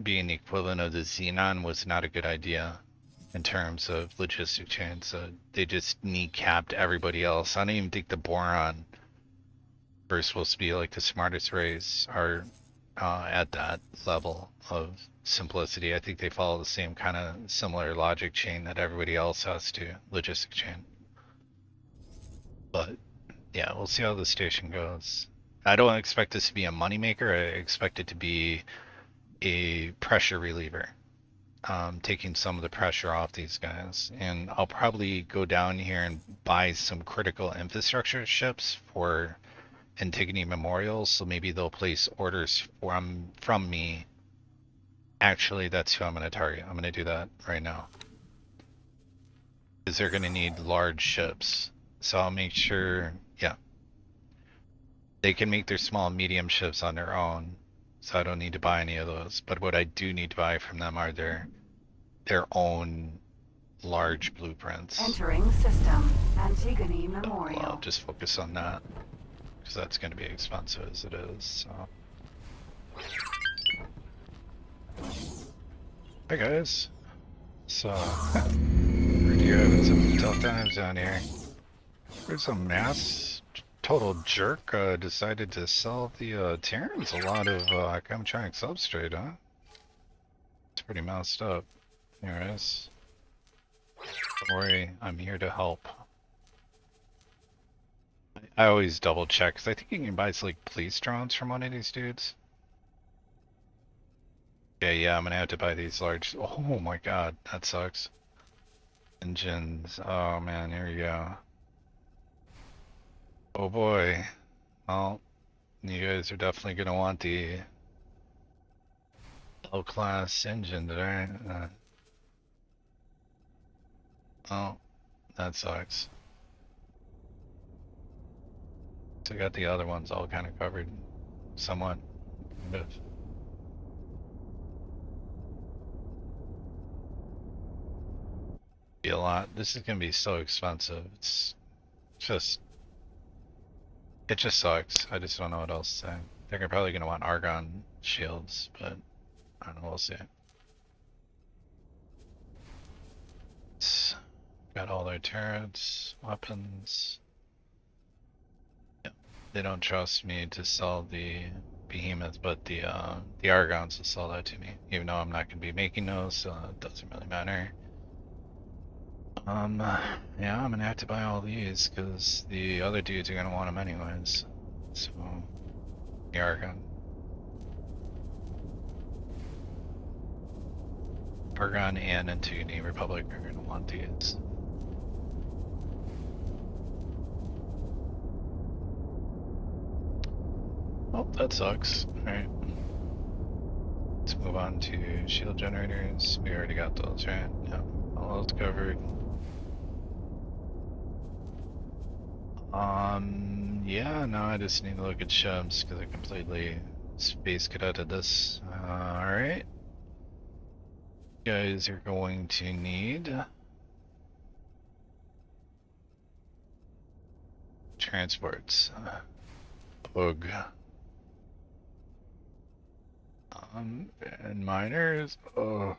being the equivalent of the Xenon was not a good idea in terms of logistic chain. So they just kneecapped everybody else. I don't even think the Boron were supposed to be like the smartest race are at that level of simplicity. I think they follow the same kind of similar logic chain that everybody else has to, logistic chain. But yeah, we'll see how the station goes. I don't expect this to be a moneymaker. I expect it to be a pressure reliever, taking some of the pressure off these guys. And I'll probably go down here and buy some critical infrastructure ships for Antigone Memorial, so maybe they'll place orders from me. Actually, that's who I'm going to target. I'm going to do that right now. Because they're going to need large ships. So I'll make sure, yeah. They can make their small and medium ships on their own, so I don't need to buy any of those. But what I do need to buy from them are their own large blueprints. Entering system. Antigone Memorial. I'll just focus on that, because that's going to be expensive as it is. So. Hey guys. So, heard you're having some tough times down here. There's a mass total jerk decided to sell the Terrans a lot of Chemtronic substrate, huh? It's pretty messed up. Anyways, don't worry, I'm here to help. I always double check, because I think you can buy like police drones from one of these dudes. Yeah, I'm gonna have to buy these large. Oh my god, that sucks. Engines. Oh man, here we go. Oh boy. Well, you guys are definitely gonna want the L-class engine, right? Oh, that sucks. So I got the other ones all kind of covered, somewhat. Kind of. Be a lot. This is gonna be so expensive. It's just. It just sucks. I just don't know what else to say. They're probably gonna want Argon shields, but I don't know. We'll see. It's got all their turrets, weapons. Yeah. They don't trust me to sell the Behemoth, but the Argons will sell that to me, even though I'm not gonna be making those, so it doesn't really matter. Yeah, I'm gonna have to buy all these because the other dudes are gonna want them anyways. So, the Argon. Argon and Antigone Republic are gonna want these. Oh, that sucks. Alright. Let's move on to shield generators. We already got those, right? Yeah, all those covered. Yeah, no, I just need to look at ships because I completely space cadeted this. Alright. You guys are going to need transports. Bug. And miners. Oh.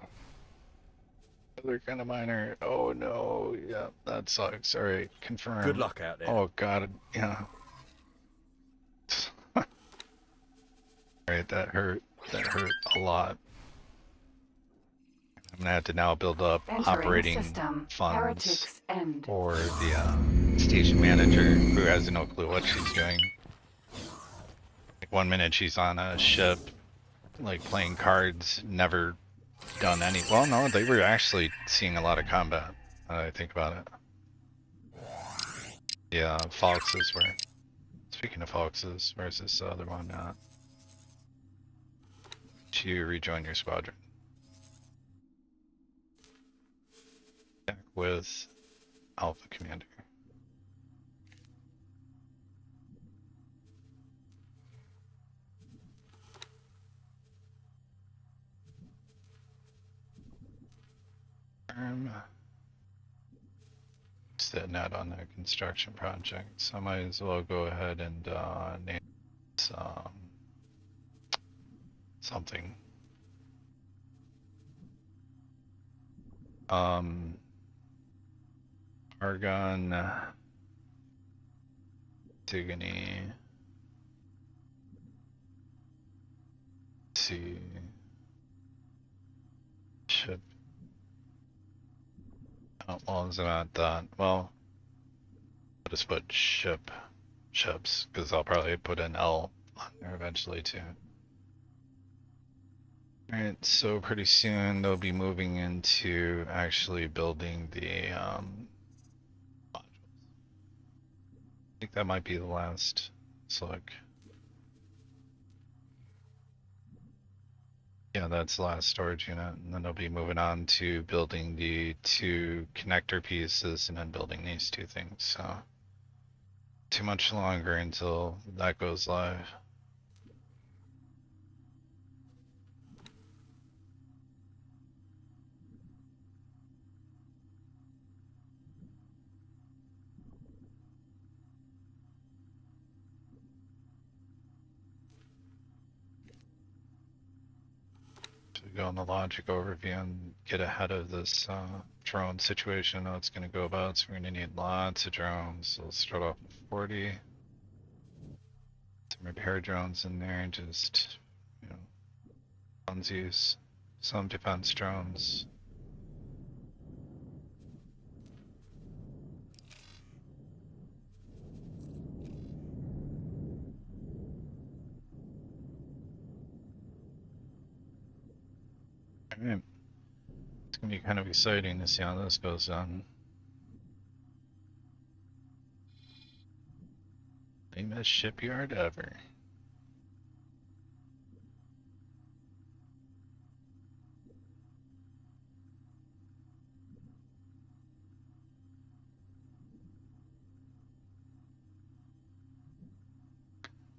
Other kind of miner. Oh no, yeah, that sucks. Alright, confirm. Good luck out there. Oh god, yeah. Alright, that hurt. That hurt a lot. I'm gonna have to now build up Entering operating system. funds Heretics End. for the station manager who has no clue what she's doing. Like 1 minute she's on a ship, like playing cards, never done any. Well, no, they were actually seeing a lot of combat. I think about it. Yeah, Foxes were. Speaking of Foxes, where's this other one at? To rejoin your squadron. Back with Alpha Commander. Sitting out on their construction project, so I might as well go ahead and name it, something. Argon, Antigone, see, ship. Oh, well, is it not that? Well, I'll just put ships, because I'll probably put an L on there eventually too. Alright, so pretty soon they'll be moving into actually building the modules. I think that might be the last. Let's look. Yeah, that's the last storage unit, and then they'll be moving on to building the 2 connector pieces and then building these 2 things, so too much longer until that goes live. Go on the logic overview and get ahead of this drone situation, how it's going to go about. So we're going to need lots of drones. So let's start off with 40. Some repair drones in there, and just, you know, funsies, some defense drones. Alright. It's gonna be kind of exciting to see how this goes on. Famous shipyard ever.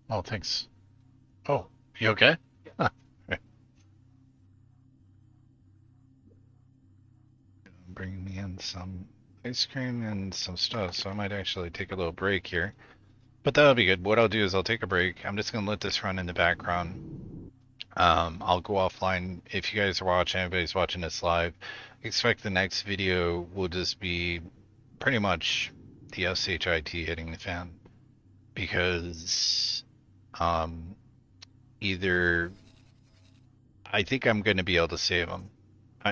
Oh, thanks. Oh, you okay? Bring me in some ice cream and some stuff, so I might actually take a little break here. But that'll be good. What I'll do is I'll take a break. I'm just gonna let this run in the background. I'll go offline. If you guys are watching, anybody's watching this live, expect the next video will just be pretty much the SHIT hitting the fan. Because either I think I'm gonna be able to save them.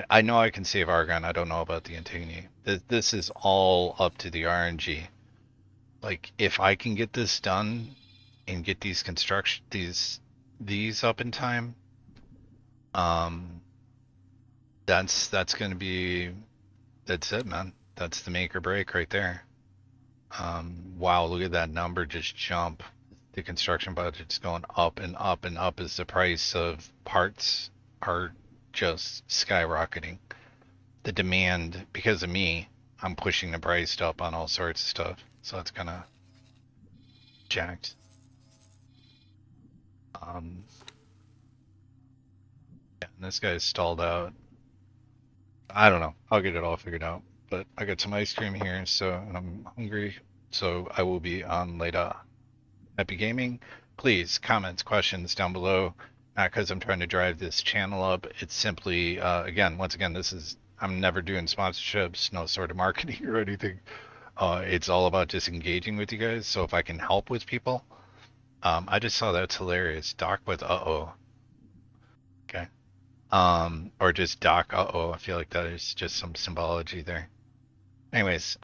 I know I can save Argon. I don't know about the Antigone. This is all up to the RNG. Like, if I can get this done and get these these up in time, that's gonna be, that's it, man. That's the make or break right there. Wow, look at that number just jump. The construction budget's going up and up and up as the price of parts are just skyrocketing. The demand, because of me, I'm pushing the price up on all sorts of stuff, so it's kind of jacked. Yeah, and this guy's stalled out. I don't know. I'll get it all figured out. But I got some ice cream here, so, and I'm hungry, so I will be on later. Happy gaming. Please, comments, questions down below. Not because I'm trying to drive this channel up. It's simply, again, once again, I'm never doing sponsorships, no sort of marketing or anything. It's all about just engaging with you guys. So if I can help with people, I just saw that's hilarious. Doc with uh-oh. Okay. Or just Doc uh-oh. I feel like that is just some symbology there. Anyways,